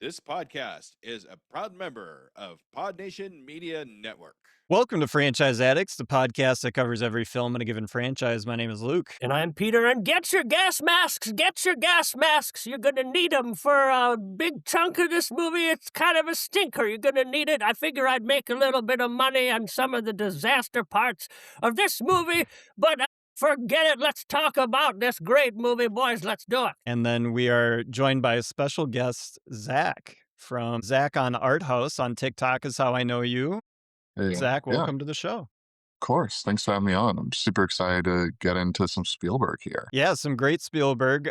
This podcast is a proud member of Pod Nation Media Network. Welcome to Franchise Addicts, the podcast that covers every film in a given franchise. My name is Luke. And I'm Peter, and get your gas masks! Get your gas masks! You're gonna need them for a big chunk of this movie. It's kind of a stinker. You're gonna need it. I figure I'd make a little bit of money on some of the disaster parts of this movie, but forget it. Let's talk about this great movie, boys. Let's do it. And then we are joined by a special guest, Zach, from Zach on Art House on TikTok is how I know you. Hey, Zach, yeah, welcome to the show. of course. Thanks for having me on. I'm super excited to get into some Spielberg here. Yeah, some great Spielberg.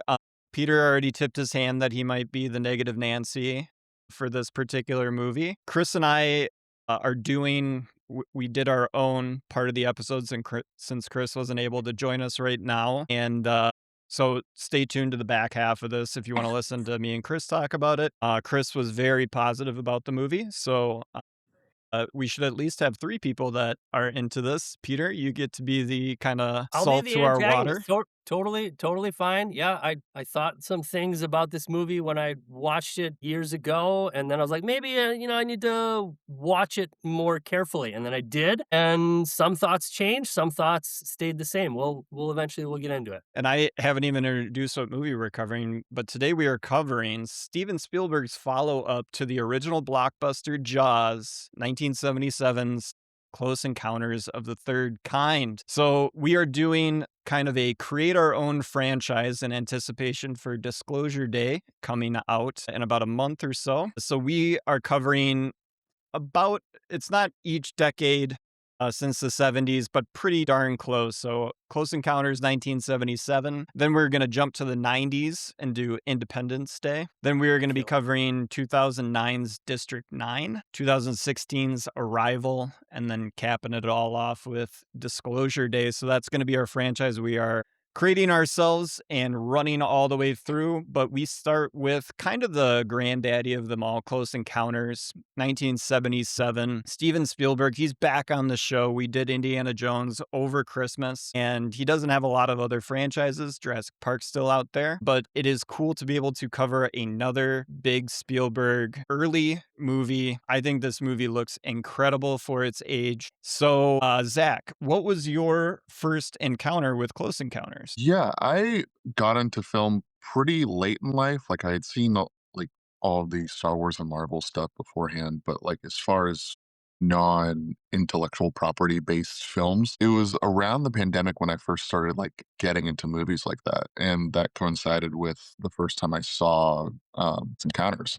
Peter already tipped his hand that he might be the negative Nancy for this particular movie. Chris and I are doing, we did our own part of the episodes since Chris wasn't able to join us right now. And so stay tuned to the back half of this if you want to listen to me and Chris talk about it. Chris was very positive about the movie. So we should at least have 3 people that are into this. Peter, you get to be the kind of salt to our water. Totally fine. Yeah, I thought some things about this movie when I watched it years ago, and then I was like, maybe I need to watch it more carefully, and then I did, and some thoughts changed, some thoughts stayed the same. We'll eventually get into it. And I haven't even introduced what movie we're covering, but today we are covering Steven Spielberg's follow-up to the original blockbuster Jaws, 1977's Close Encounters of the Third Kind. So we are doing kind of a create our own franchise in anticipation for Disclosure Day coming out in about a month or so. So we are covering it's not each decade since the 70s, but pretty darn close. So Close Encounters, 1977. Then we're going to jump to the 90s and do Independence Day. Then we're going to be covering 2009's District 9, 2016's Arrival, and then capping it all off with Disclosure Day. So that's going to be our franchise we are creating ourselves and running all the way through. But we start with kind of the granddaddy of them all, Close Encounters, 1977. Steven Spielberg, he's back on the show. We did Indiana Jones over Christmas, and he doesn't have a lot of other franchises. Jurassic Park's still out there, but it is cool to be able to cover another big Spielberg early movie. I think this movie looks incredible for its age. So, Zach, what was your first encounter with Close Encounters? Yeah, I got into film pretty late in life. Like I had seen like all of the Star Wars and Marvel stuff beforehand, but like as far as non-intellectual property based films, it was around the pandemic when I first started like getting into movies like that, and that coincided with the first time I saw Encounters.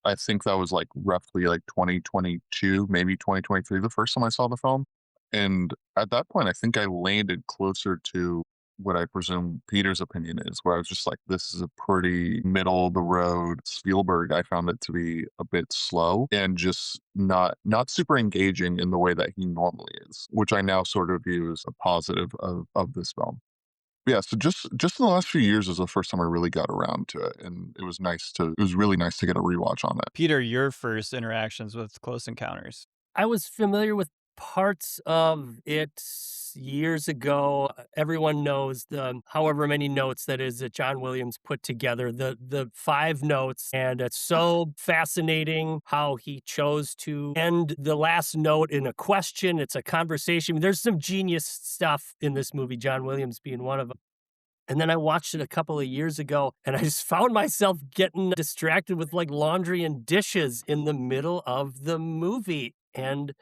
I think that was like roughly like 2022, maybe 2023, the first time I saw the film. And at that point, I think I landed closer to what I presume Peter's opinion is, where I was just like, this is a pretty middle of the road Spielberg. I found it to be a bit slow and just not super engaging in the way that he normally is, which I now sort of view as a positive of this film. Yeah, so just in the last few years was the first time I really got around to it, and it was really nice to get a rewatch on it. Peter, your first interactions with Close Encounters. I was familiar with parts of it years ago. Everyone knows the however many notes that John Williams put together, the 5 notes, and it's so fascinating how he chose to end the last note in a question. It's a conversation. There's some genius stuff in this movie, John Williams being one of them. And then I watched it a couple of years ago, and I just found myself getting distracted with like laundry and dishes in the middle of the movie. And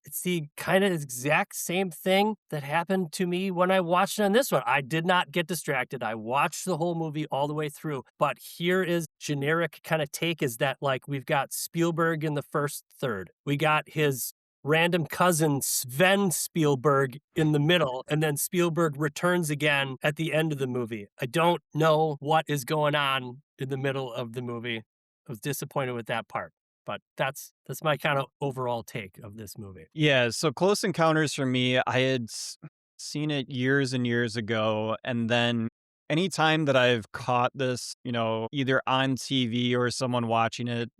it's the kind of exact same thing that happened to me when I watched it on this one. I did not get distracted. I watched the whole movie all the way through. But here is generic kind of take is that like we've got Spielberg in the first third. We got his random cousin Sven Spielberg in the middle, and then Spielberg returns again at the end of the movie. I don't know what is going on in the middle of the movie. I was disappointed with that part. But that's my kind of overall take of this movie. Yeah, so Close Encounters for me, I had seen it years and years ago, and then anytime that I've caught this, either on TV or someone watching it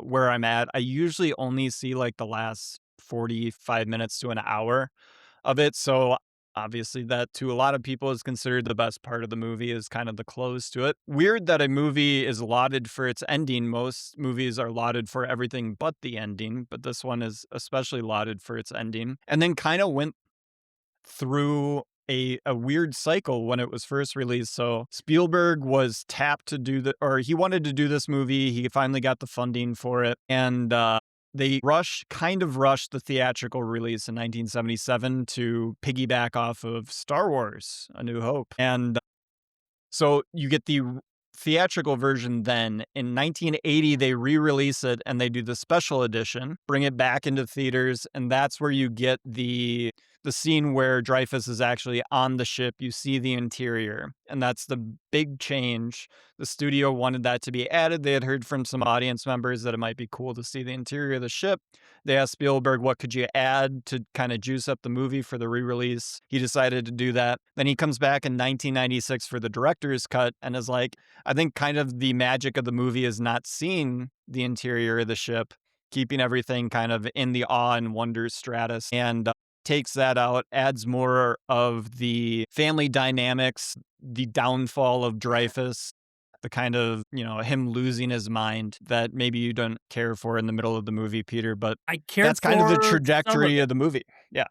where I'm at, I usually only see like the last 45 minutes to an hour of it. So Obviously, that to a lot of people is considered the best part of the movie, is kind of the close to it. Weird that a movie is lauded for its ending. Most movies are lauded for everything but the ending, but this one is especially lauded for its ending. And then kind of went through a weird cycle when it was first released. So Spielberg was tapped to do he wanted to do this movie. He finally got the funding for it. And they kind of rushed the theatrical release in 1977 to piggyback off of Star Wars: A New Hope. And so you get the theatrical version then. In 1980, they re-release it and they do the special edition, bring it back into theaters, and that's where you get the scene where Dreyfus is actually on the ship. You see the interior, and that's the big change. The studio wanted that to be added. They had heard from some audience members that it might be cool to see the interior of the ship. They asked Spielberg, what could you add to kind of juice up the movie for the re-release? He decided to do that. Then he comes back in 1996 for the director's cut and is like, I think kind of the magic of the movie is not seeing the interior of the ship, keeping everything kind of in the awe and wonder stratus, and takes that out, adds more of the family dynamics, the downfall of Dreyfus, the kind of, him losing his mind that maybe you don't care for in the middle of the movie, Peter, but I cared that's kind of the for some trajectory it. of the movie. Yeah.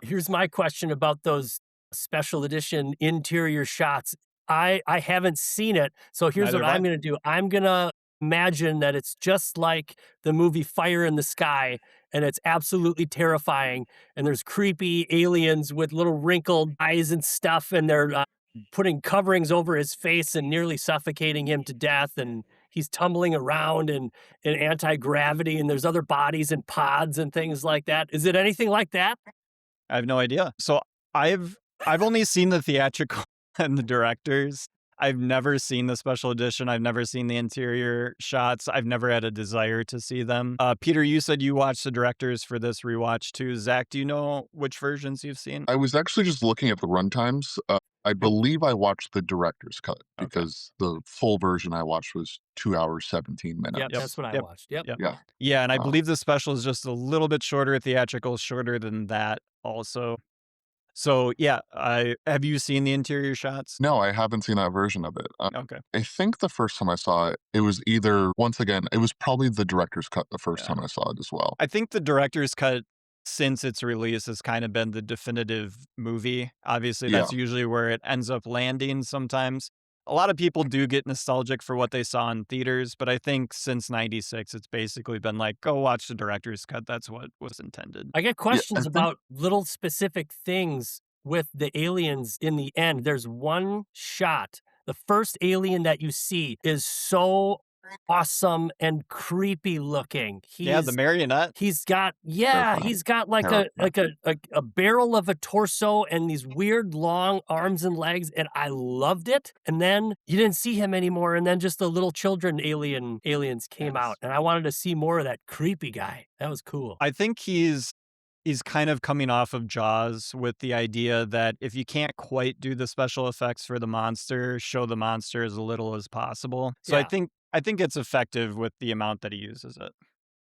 Here's my question about those special edition interior shots. I haven't seen it, so here's Neither what have I. I'm going to do. I'm going to imagine that it's just like the movie Fire in the Sky, and it's absolutely terrifying, and there's creepy aliens with little wrinkled eyes and stuff, and they're putting coverings over his face and nearly suffocating him to death, and he's tumbling around in anti-gravity, and there's other bodies and pods and things like that. Is it anything like that? I have no idea. So I've only seen the theatrical and the directors. I've never seen the special edition. I've never seen the interior shots. I've never had a desire to see them. Peter, you said you watched the directors for this rewatch too. Zach, do you know which versions you've seen? I was actually just looking at the runtimes. I believe I watched the director's cut Okay. because the full version I watched was 2 hours, 17 minutes. Yep, that's what I watched. Yep. Yeah. Yeah, and I believe the special is just a little bit shorter. Theatrical is shorter than that also. So yeah, have you seen the interior shots? No, I haven't seen that version of it. Okay. I think the first time I saw it, it was either, once again, it was probably the director's cut the first time I saw it as well. I think the director's cut, since its release, has kind of been the definitive movie. Obviously, that's usually where it ends up landing sometimes. A lot of people do get nostalgic for what they saw in theaters, but I think since 96, it's basically been like, go watch the director's cut. That's what was intended. I get questions about little specific things with the aliens in the end. There's one shot. The first alien that you see is so awesome and creepy looking. The marionette. He's got like a barrel of a torso and these weird long arms and legs, and I loved it. And then you didn't see him anymore, and then just the little children aliens came out, and I wanted to see more of that creepy guy. That was cool. I think he's kind of coming off of Jaws with the idea that if you can't quite do the special effects for the monster, show the monster as little as possible. So I think it's effective with the amount that he uses it.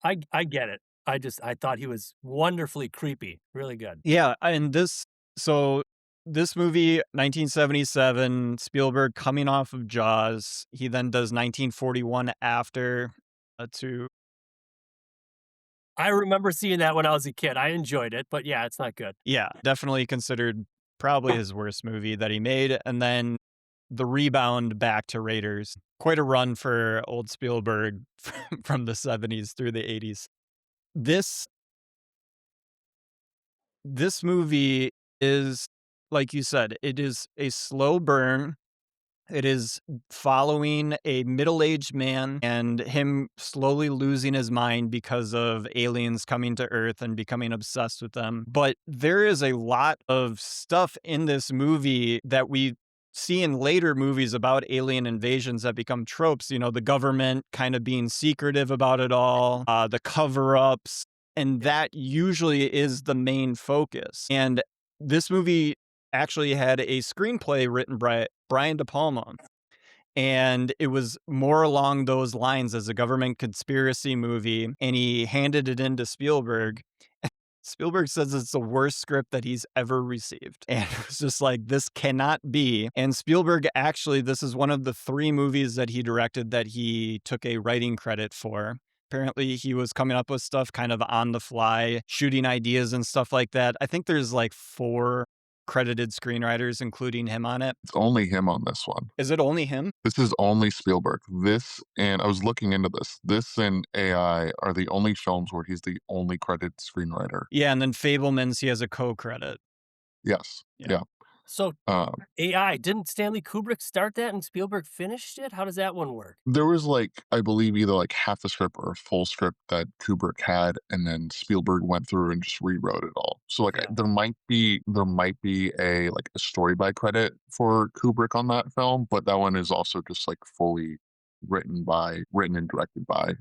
I get it. I thought he was wonderfully creepy. Really good. Yeah, and this movie, 1977, Spielberg coming off of Jaws. He then does 1941 after to. I remember seeing that when I was a kid. I enjoyed it, but yeah, it's not good. Yeah, definitely considered probably his worst movie that he made. And then the rebound back to Raiders. Quite a run for old Spielberg from the 70s through the 80s. This movie is, like you said, it is a slow burn. It is following a middle-aged man and him slowly losing his mind because of aliens coming to Earth and becoming obsessed with them. But there is a lot of stuff in this movie that we see in later movies about alien invasions that become tropes. The government kind of being secretive about it all, the cover-ups, and that usually is the main focus. And this movie actually had a screenplay written by Brian De Palma, and it was more along those lines as a government conspiracy movie, and he handed it in to Spielberg. Spielberg says it's the worst script that he's ever received. And it was just like, this cannot be. And Spielberg, actually, this is one of the 3 movies that he directed that he took a writing credit for. Apparently, he was coming up with stuff kind of on the fly, shooting ideas and stuff like that. I think there's like 4 credited screenwriters, including him on it. It's only him on this one. Is it only him? This is only Spielberg. This, and I was looking into this. This and AI are the only films where he's the only credited screenwriter. Yeah, and then Fabelmans, he has a co-credit. Yes. Yeah. Yeah. So Um, AI, didn't Stanley Kubrick start that and Spielberg finished it? How does that one work? there was like, I believe, either like half a script or a full script that Kubrick had, and then Spielberg went through and just rewrote it all. So like, Yeah. there might be a like a story by credit for Kubrick on that film, but that one is also just like fully written and directed by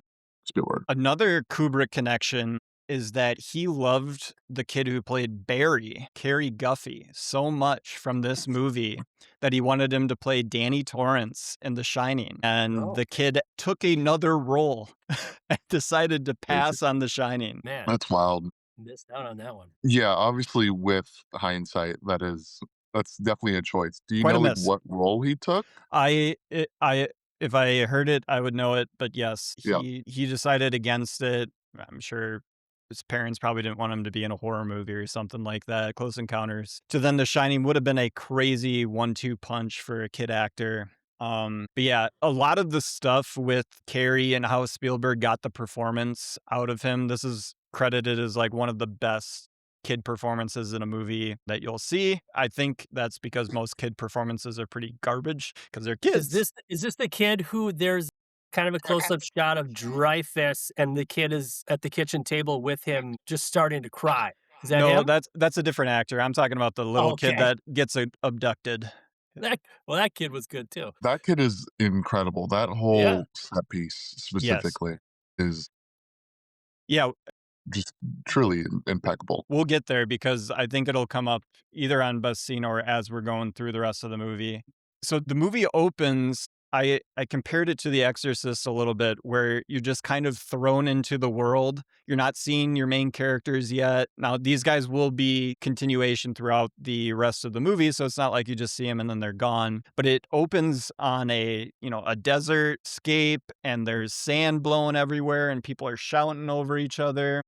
Spielberg. Another Kubrick connection is that he loved the kid who played Barry, Cary Guffey, so much from this movie that he wanted him to play Danny Torrance in The Shining. And the kid took another role and decided to pass on The Shining. Man, That's wild. missed out on that one. Yeah, obviously with hindsight, that's definitely a choice. Do you Quite a know like miss. what role he took? If I heard it, I would know it. But yes, Yeah. he decided against it. I'm sure his parents probably didn't want him to be in a horror movie or something like that. Close Encounters. To then The Shining would have been a crazy 1-2 punch for a kid actor. But yeah, a lot of the stuff with Carrie and how Spielberg got the performance out of him, this is credited as like one of the best kid performances in a movie that you'll see. I think that's because most kid performances are pretty garbage because they're kids. Is this the kid who there's kind of a close-up shot of Dreyfus and the kid is at the kitchen table with him just starting to cry? Is that No, him? that's a different actor. I'm talking about the little kid okay. that gets abducted. That kid was good too. That kid is incredible. That whole set piece specifically is Yeah, just truly impeccable. we'll get there because I think it'll come up either on best scene or as we're going through the rest of the movie. So the movie opens, I compared it to The Exorcist a little bit, where you're just kind of thrown into the world. You're not seeing your main characters yet. Now, these guys will be continuation throughout the rest of the movie, so it's not like you just see them and then they're gone. But it opens on a desert scape, and there's sand blowing everywhere, and people are shouting over each other.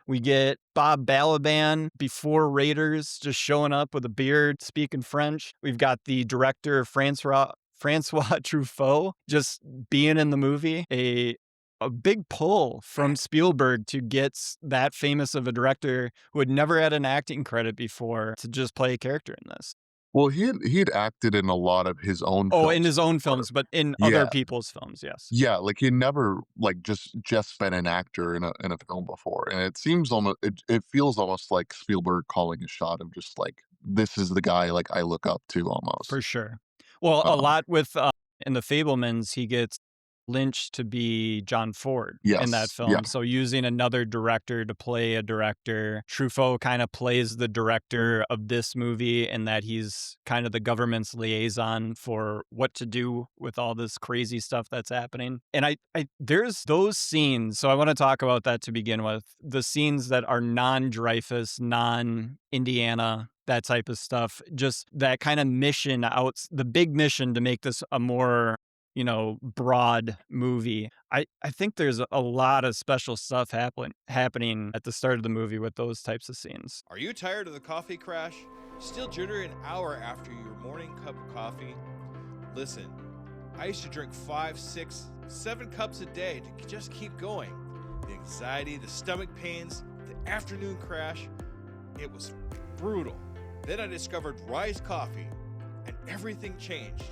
We get Bob Balaban before Raiders just showing up with a beard, speaking French. We've got the director, Francois Truffaut, just being in the movie. A big pull from Spielberg to get that famous of a director who had never had an acting credit before to just play a character in this. Well, he'd acted in a lot of his own Oh, films in his own before. films, but in other Yeah. people's films, yes. Yeah, like he never like just been an actor in a film before, and it seems almost it feels almost like Spielberg calling a shot of just like, this is the guy like I look up to almost. For sure. Well, a Um, lot with in The Fabelmans, he gets Lynch to be John Ford in that Yes, film. yeah. So using another director to play a director, Truffaut kind of plays the director of this movie in that he's kind of the government's liaison for what to do with all this crazy stuff that's happening. And I there's those scenes. So I want to talk about that to begin with. The scenes that are non-Dreyfus, non-Indiana, that type of stuff. Just that kind of mission the big mission to make this a more broad movie. I think there's a lot of special stuff happening at the start of the movie with those types of scenes. Are you tired of the coffee crash? Still jitter an hour after your morning cup of coffee? Listen, I used to drink 5, 6, 7 cups a day to just keep going. The anxiety, the stomach pains, the afternoon crash, it was brutal. Then I discovered Rise Coffee, and everything changed.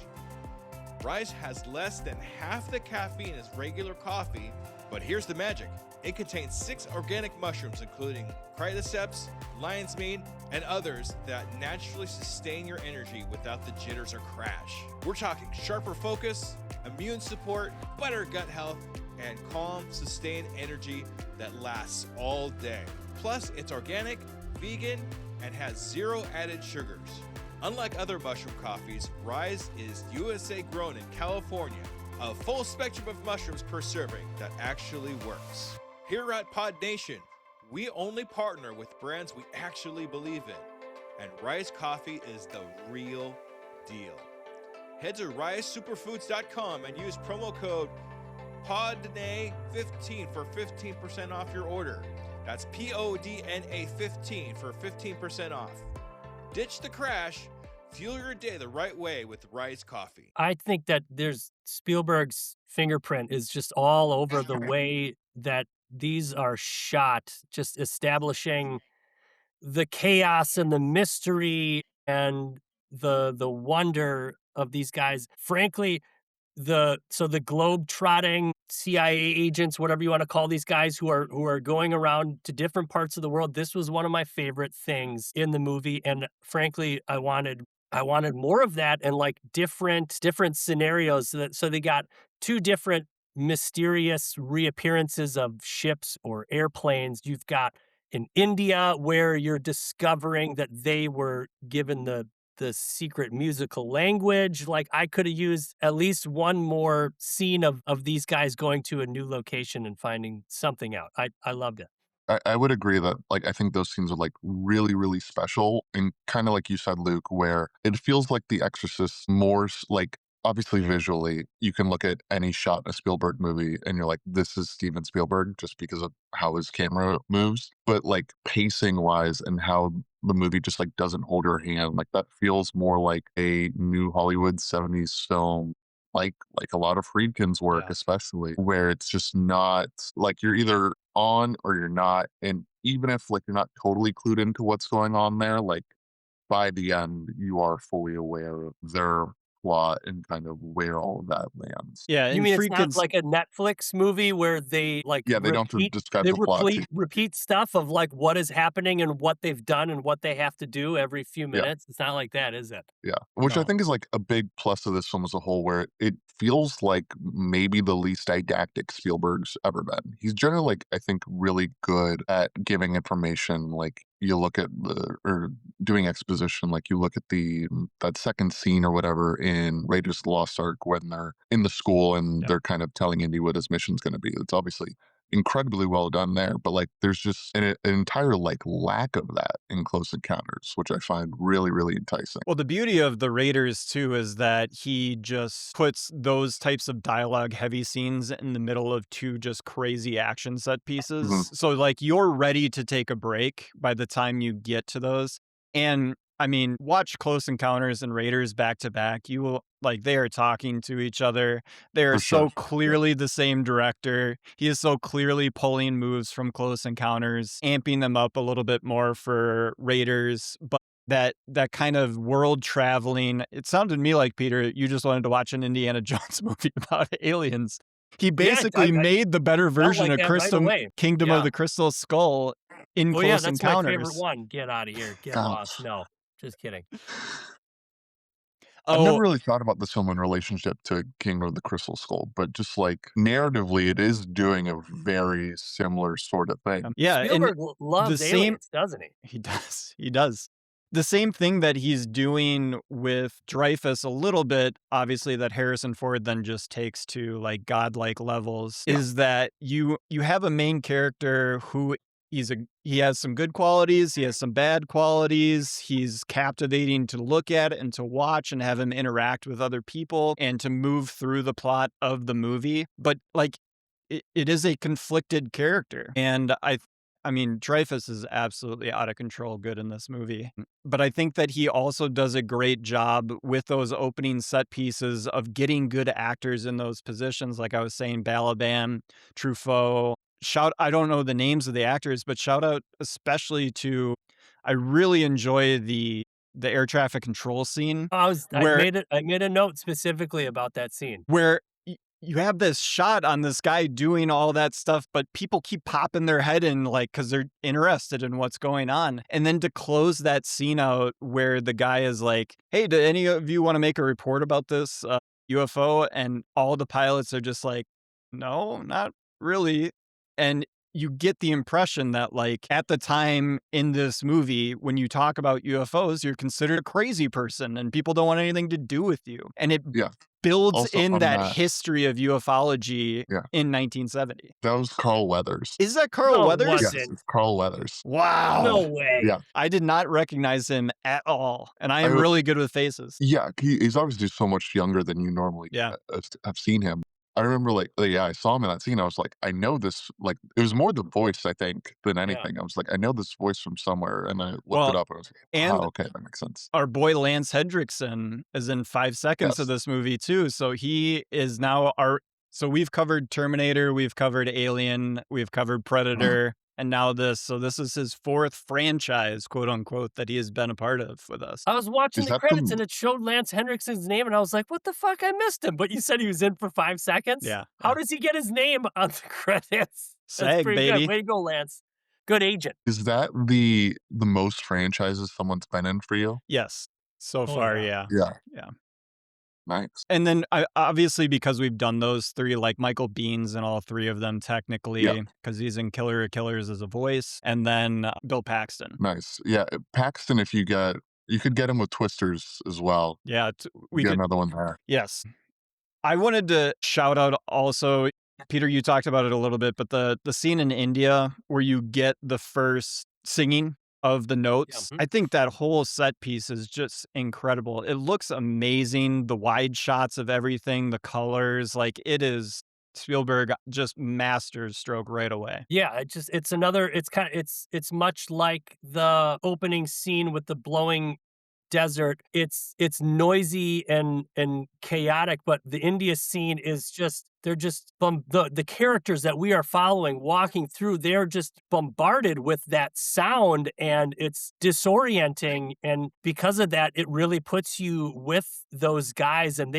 Rise has less than half the caffeine as regular coffee, but here's the magic. It contains 6 organic mushrooms, including cordyceps, lion's mane, and others that naturally sustain your energy without the jitters or crash. We're talking sharper focus, immune support, better gut health, and calm, sustained energy that lasts all day. Plus, it's organic, vegan, and has 0 added sugars. Unlike other mushroom coffees, Rise is USA grown in California. A full spectrum of mushrooms per serving that actually works. Here at Pod Nation, We only partner with brands we actually believe in, and Rise Coffee is the real deal. Head to risesuperfoods.com and use promo code PODNA15 for 15% off your order. That's PODNA 15 for 15% off. Ditch the crash. Fuel your day the right way with Rise Coffee. I think that there's Spielberg's fingerprint is just all over the way that these are shot, just establishing the chaos and the mystery and the wonder of these guys. Frankly, the globe-trotting CIA agents, whatever you want to call these guys who are going around to different parts of the world. This was one of my favorite things in the movie, and frankly, I wanted more of that and like different scenarios. So they got two different mysterious reappearances of ships or airplanes. You've got in India where you're discovering that they were given the secret musical language. Like I could have used at least one more scene of these guys going to a new location and finding something out. I loved it. I would agree that, like, I think those scenes are, like, really, really special, and kinda like you said, Luke, where it feels like The Exorcist more like, obviously, visually, you can look at any shot in a Spielberg movie, and you're like, "This is Steven Spielberg," just because of how his camera moves, but, like, pacing-wise and how the movie just, like, doesn't hold your hand, like, that feels more like a new Hollywood '70s film, like a lot of Friedkin's work, Yeah. especially, where it's just not like, you're either on or you're not, and even if, like, you're not totally clued into what's going on there, like, by the end, you are fully aware of their plot and kind of where all of that lands. Yeah, You and mean it's not Friedkin's like a Netflix movie where they like Yeah, they don't have to describe they the plot to you. repeat stuff of like what is happening and what they've done and what they have to do every few Yeah. minutes? It's not like that, is it? Yeah, which I No. think is, like, a big plus of this film as a whole, where it feels like maybe the least didactic Spielberg's ever been. He's generally, like, I think, really good at giving information, like, you look at or doing exposition, like, you look at that second scene or whatever in Raiders of the Lost Ark when they're in the school and Yep. they're kind of telling Indy what his mission's gonna be. It's obviously incredibly well done there, but, like, there's just an entire, like, lack of that in Close Encounters, which I find really, really enticing. Well, the beauty of the Raiders too is that he just puts those types of dialogue heavy scenes in the middle of two just crazy action set pieces. Mhm. So like you're ready to take a break by the time you get to those. And I mean, watch Close Encounters and Raiders back to back. You will like they are talking to each other. They are For sure. so clearly the same director. He is so clearly pulling moves from Close Encounters, amping them up a little bit more for Raiders. But that kind of world traveling, it sounded to me like, Peter, you just wanted to watch an Indiana Jones movie about aliens. He basically made the better version like of that right away. Kingdom Yeah. of the Crystal Skull in Oh yeah, Close that's my favorite Encounters. one. Get out of here. Get God. lost. No, just kidding. I've never Oh, really thought about this film in relationship to King of the Crystal Skull, but just like narratively, it is doing a very similar sort of thing. yeah, and Spielberg loves same- aliens, doesn't he? he does. He does. The same thing that he's doing with Dreyfus a little bit, obviously, that Harrison Ford then just takes to like godlike levels, Yeah. is that you have a main character who he has some good qualities, he has some bad qualities, he's captivating to look at and to watch and have him interact with other people and to move through the plot of the movie. But like it is a conflicted character. And I mean, Dreyfus is absolutely out of control good in this movie. But I think that he also does a great job with those opening set pieces of getting good actors in those positions. Like I was saying, Balaban, Truffaut. I don't know the names of the actors, but shout out especially to, I really enjoy the air traffic control scene I where made a note specifically about that scene. where you have this shot on this guy doing all that stuff, but people keep popping their head in like because they're interested in what's going on. And then to close that scene out where the guy is like, "Hey, do any of you want to make a report about this UFO?" And all the pilots are just like, "No, not really." And you get the impression that like at the time in this movie, when you talk about UFOs, you're considered a crazy person and people don't want anything to do with you. And it Yeah. builds Also in on that that, history of ufology yeah, in 1970. that was Carl Weathers. Is that Carl No, it Weathers? Yes, wasn't. it's Carl Weathers. Wow. No way. Yeah, I did not recognize him at all, and I am I really good with faces. yeah, he's obviously so much younger than you normally Yeah. have seen him. I remember, yeah, I saw him in that scene. I was like, I know this. Like, it was more the voice, I think, than Yeah. anything. I was like, I know this voice from somewhere, and I looked Well, it up, and I was like, and wow, okay, that makes sense. our boy Lance Hendrickson is in 5 seconds of Yes. this movie too. So he is now so we've covered Terminator, we've covered Alien, we've covered Predator, and now this. So this is his 4th franchise, quote unquote, that he has been a part of with us. I was watching Is the that credits the? and it showed Lance Henriksen's name, and I was like, what the fuck? I missed him. But you said he was in for 5 seconds? Yeah. How does he get his name on the credits? That's SAG, pretty baby. good. Way to go, Lance. Good agent. Is that the most franchises someone's been in for you? Yes. So Oh, far, yeah. yeah. Yeah, nice. And then obviously because we've done those 3, like Michael Bean's in all 3 of them Yeah, technically, because he's in Killer of Killers as a voice, and then Bill Paxton. nice. Yeah, Paxton. If you could get him with Twisters as well. Yeah, we Get could. another one there. Yes. I wanted to shout out also, Peter, you talked about it a little bit, but the scene in India where you get the first singing of the notes, Mhm. I think that whole set piece is just incredible. It looks amazing. The wide shots of everything, the colors, like it is Spielberg just master stroke right away. Yeah, it's much like the opening scene with the blowing desert. It's noisy and chaotic, but the India scene is they're just the characters that we are following walking through, they're just bombarded with that sound, and it's disorienting, and because of that it really puts you with those guys, and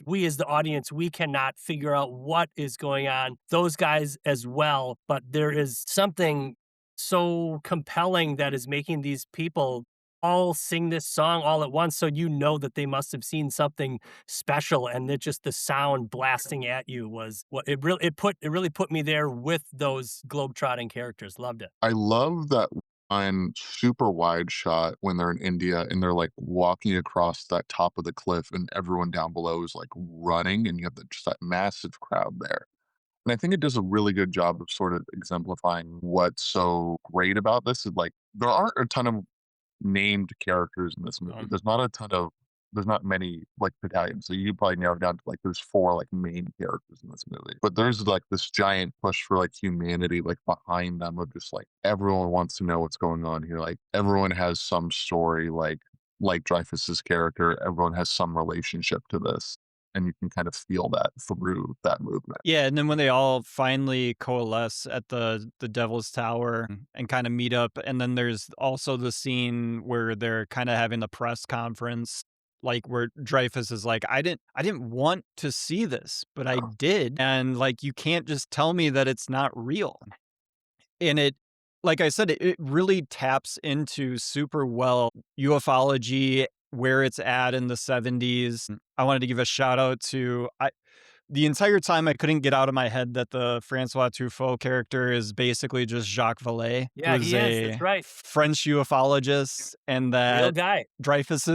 we as the audience, we cannot figure out what is going on. Those guys as well, but there is something so compelling that is making these people all sing this song all at once, so you know that they must have seen something special, and that just the sound blasting at you was what it really put me there with those globetrotting characters. Loved it. I love that one super wide shot when they're in India and they're like walking across that top of the cliff, and everyone down below is like running, and you have just that massive crowd there. And I think it does a really good job of sort of exemplifying what's so great about this. Is like there aren't a ton of named characters in this movie. There's not many like battalions. So you probably narrow down to like there's 4 like main characters in this movie. But there's like this giant push for like humanity like behind them of just like everyone wants to know what's going on here. Like everyone has some story, like Dreyfus's character, everyone has some relationship to this. And you can kind of feel that through that movement. Yeah, and then when they all finally coalesce at the Devil's Tower and kind of meet up, and then there's also the scene where they're kind of having the press conference, like where Dreyfus is like, I didn't want to see this, but I did, and like you can't just tell me that it's not real. And it, like I said, it really taps into super well ufology, where it's at in the 70s. I wanted to give a shout out to the entire time I couldn't get out of my head that the Francois Truffaut character is basically just Jacques Vallée, Yeah, who's he is. a That's right. French ufologist, and Real that guy. Dreyfus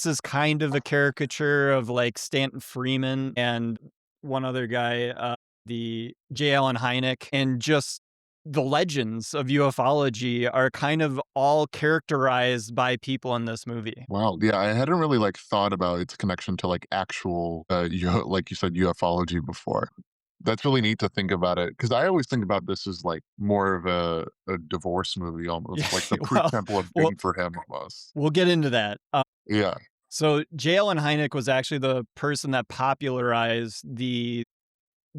is kind of a caricature of like Stanton Freeman and one other guy, the J. Allen Hynek, and just the legends of ufology are kind of all characterized by people in this movie. Wow. Yeah, I hadn't really like thought about its connection to like actual, like you said, ufology before. That's really neat to think about it, because I always think about this as like more of a divorce movie, almost like the well, prequel of well, Bing for him, almost. we'll get into that. Yeah. So J. Allen Hynek was actually the person that popularized the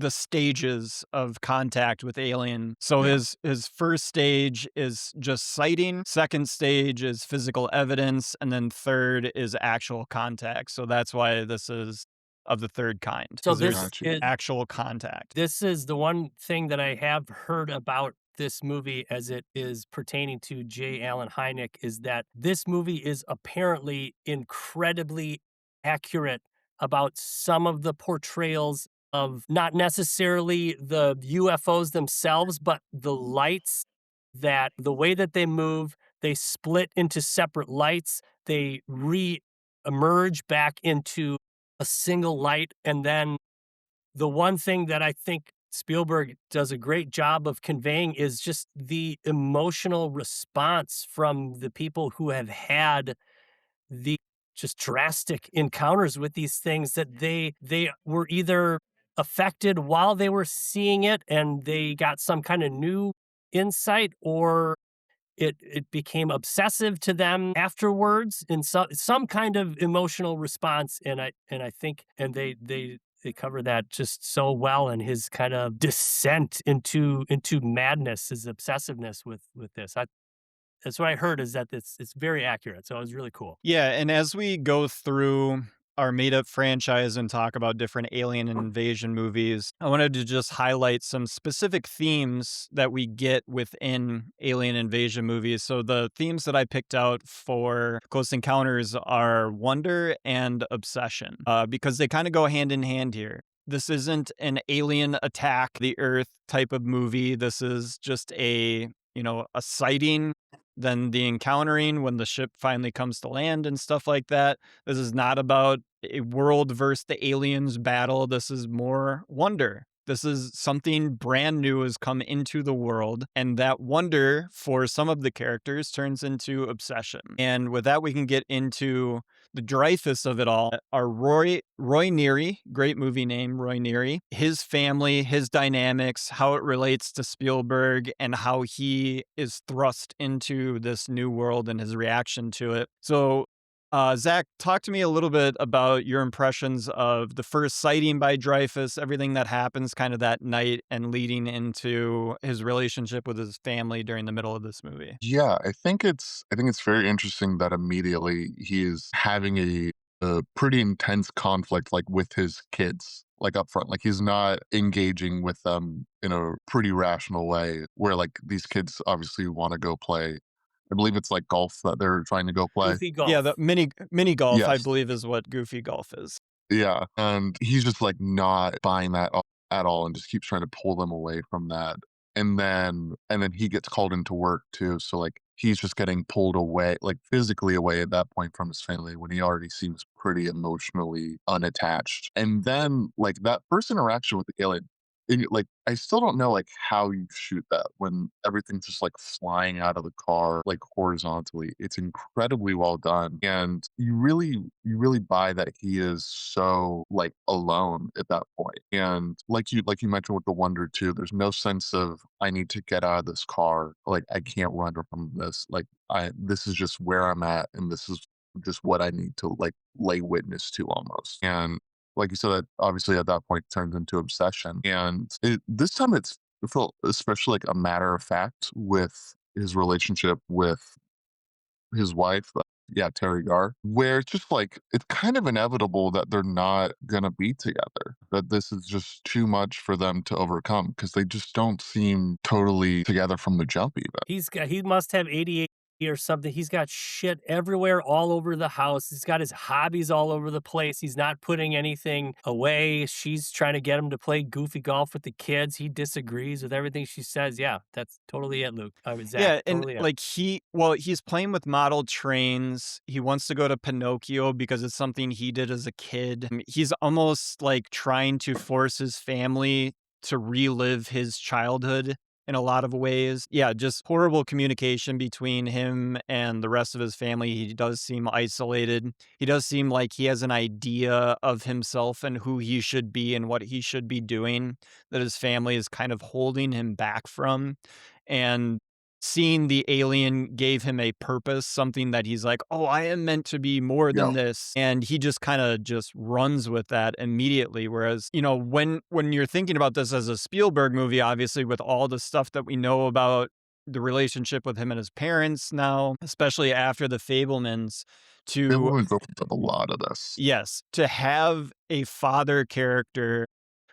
stages of contact with alien. So Yeah. his first stage is just sighting, second stage is physical evidence, and then third is actual contact. So that's why this is of the third kind. So 'cause this there's Gotcha. is actual contact. this is the one thing that I have heard about this movie as it is pertaining to J. Allen Hynek, is that this movie is apparently incredibly accurate about some of the portrayals of not necessarily the UFOs themselves, but the lights, that the way that they move, they split into separate lights, they re-emerge back into a single light. And then the one thing that I think Spielberg does a great job of conveying is just the emotional response from the people who have had the just drastic encounters with these things, that they were either affected while they were seeing it and they got some kind of new insight, or it became obsessive to them afterwards in some kind of emotional response. And I think they cover that just so well, and his kind of descent into madness, his obsessiveness with this. That's what I heard, is that it's very accurate. So it was really cool. Yeah, and as we go through our made up franchise and talk about different alien and invasion movies, I wanted to just highlight some specific themes that we get within alien invasion movies. So the themes that I picked out for Close Encounters are wonder and obsession, because they kind of go hand in hand here. This isn't an alien attack the Earth type of movie. This is just a sighting, then the encountering when the ship finally comes to land and stuff like that. This is not about a world versus the aliens battle. This is more wonder. This is something brand new has come into the world, and that wonder for some of the characters turns into obsession. And with that, we can get into the Dreyfus of it all. Our Roy Neary, great movie name, Roy Neary, his family, his dynamics, how it relates to Spielberg, and how he is thrust into this new world and his reaction to it. So, Zach, talk to me a little bit about your impressions of the first sighting by Dreyfus, everything that happens kind of that night, and leading into his relationship with his family during the middle of this movie. Yeah, I think it's very interesting that immediately he is having a pretty intense conflict like with his kids, like up front. Like he's not engaging with them in a pretty rational way where like these kids obviously want to go play. I believe it's like golf that they're trying to go play. Goofy Yeah, golf. the mini golf, I Yes. believe, is what Goofy Golf is. Yeah. And he's just like not buying that at all and just keeps trying to pull them away from that. And then he gets called into work too. So like he's just getting pulled away, like physically away at that point from his family when he already seems pretty emotionally unattached. And then like that first interaction with the alien, like I still don't know like how you shoot that when everything's just like flying out of the car like horizontally. It's incredibly well done, and you really buy that he is so like alone at that point. And like you mentioned with the wonder too, there's no sense of I need to get out of this car, like I can't run from this, like I this is just where I'm at, and this is just what I need to like lay witness to almost. And like you said, that obviously at that point turns into obsession. And this time it felt especially like a matter of fact with his relationship with his wife, yeah, Terry Gar, where it's just like it's kind of inevitable that they're not gonna be together. That this is just too much for them to overcome because they just don't seem totally together from the jump even. He must have ADHD or something. He's got shit everywhere, all over the house. He's got his hobbies all over the place. He's not putting anything away. She's trying to get him to play goofy golf with the kids. He disagrees with everything she says. Yeah, that's totally it, Luke. I mean, Zach, Yeah, and totally it. like he's playing with model trains. He wants to go to Pinocchio because it's something he did as a kid. He's almost like trying to force his family to relive his childhood in a lot of ways. Yeah, just horrible communication between him and the rest of his family. He does seem isolated. He does seem like he has an idea of himself and who he should be and what he should be doing that his family is kind of holding him back from. And seeing the alien gave him a purpose, something that he's like, "Oh, I am meant to be more Yeah. than this." And he just kind of just runs with that immediately. Whereas, when you're thinking about this as a Spielberg movie, obviously with all the stuff that we know about the relationship with him and his parents now, especially after the Fablemans, It to opens up a lot of this. yes, to have a father character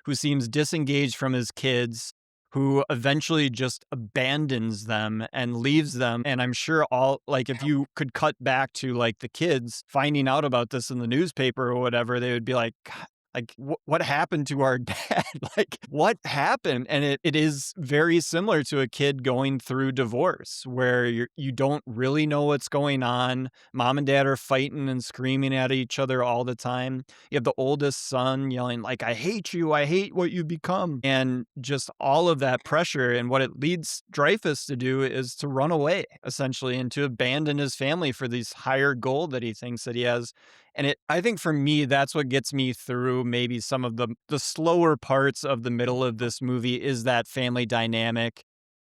who seems disengaged from his kids, who eventually just abandons them and leaves them. And I'm sure all, like, if you could cut back to like the kids finding out about this in the newspaper or whatever, they would be like, "God, like, what happened to our dad? Like, what happened? And it is very similar to a kid going through divorce where you don't really know what's going on. Mom and dad are fighting and screaming at each other all the time. You have the oldest son yelling like, I hate you. I hate what you become. And just all of that pressure. And what it leads Dreyfus to do is to run away, essentially, and to abandon his family for this higher goal that he thinks that he has. And I think for me, that's what gets me through maybe some of the slower parts of the middle of this movie is that family dynamic.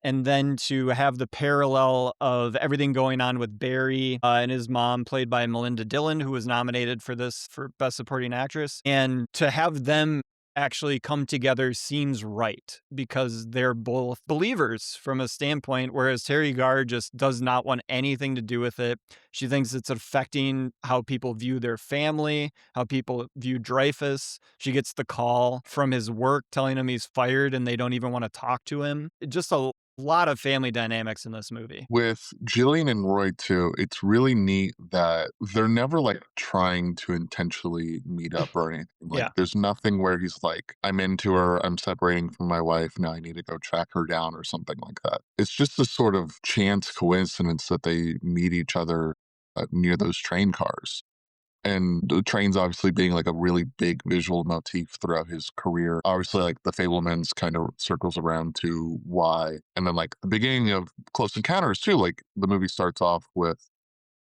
And then to have the parallel of everything going on with Barry and his mom, played by Melinda Dillon, who was nominated for this for Best Supporting Actress. And to have them actually come together seems right because they're both believers from a standpoint, whereas Terry Garr just does not want anything to do with it. She thinks it's affecting how people view their family, how people view Dreyfus. She gets the call from his work telling him he's fired and they don't even want to talk to him. Just a lot of family dynamics in this movie. With Jillian and Roy too, it's really neat that they're never like trying to intentionally meet up or anything. Like Yeah. there's nothing where he's like, I'm into her, I'm separating from my wife, now I need to go track her down or something like that. It's just a sort of chance coincidence that they meet each other near those train cars. And the trains obviously being like a really big visual motif throughout his career. Obviously, like the Fablemans kind of circles around to why. And then like the beginning of Close Encounters too, like the movie starts off with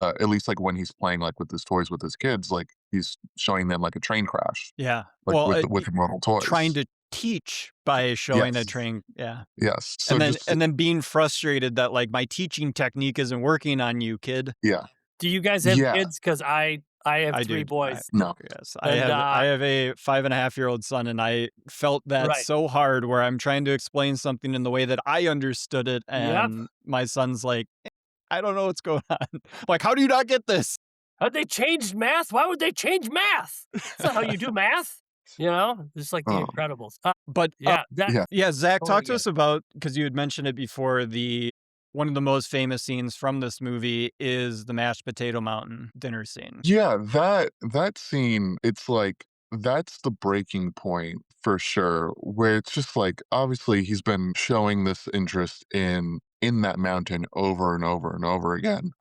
at least like when he's playing like with his toys with his kids, like he's showing them like a train crash, Yeah. like Well, with model trying toys. to teach by showing a Yes. train. Yeah. Yes. So And then just being frustrated that like my teaching technique isn't working on you, kid. yeah. Do you guys have Yeah. kids? Because I have I three do. boys. No. Yes. And, I have a 5.5-year-old son, and I felt that Right. so hard where I'm trying to explain something in the way that I understood it. Yep. And my son's like, I don't know what's going on. Like, how do you not get this? Have they changed math? Why would they change math? That's not how you do math. You know, just like The Oh. Incredibles. But Yeah, that Yeah. yeah, Zach, Oh, talk to yeah. us about, because you had mentioned it before, one of the most famous scenes from this movie is the mashed potato mountain dinner scene. Yeah, that scene, it's like that's the breaking point for sure, where it's just like obviously he's been showing this interest in that mountain over and over and over again.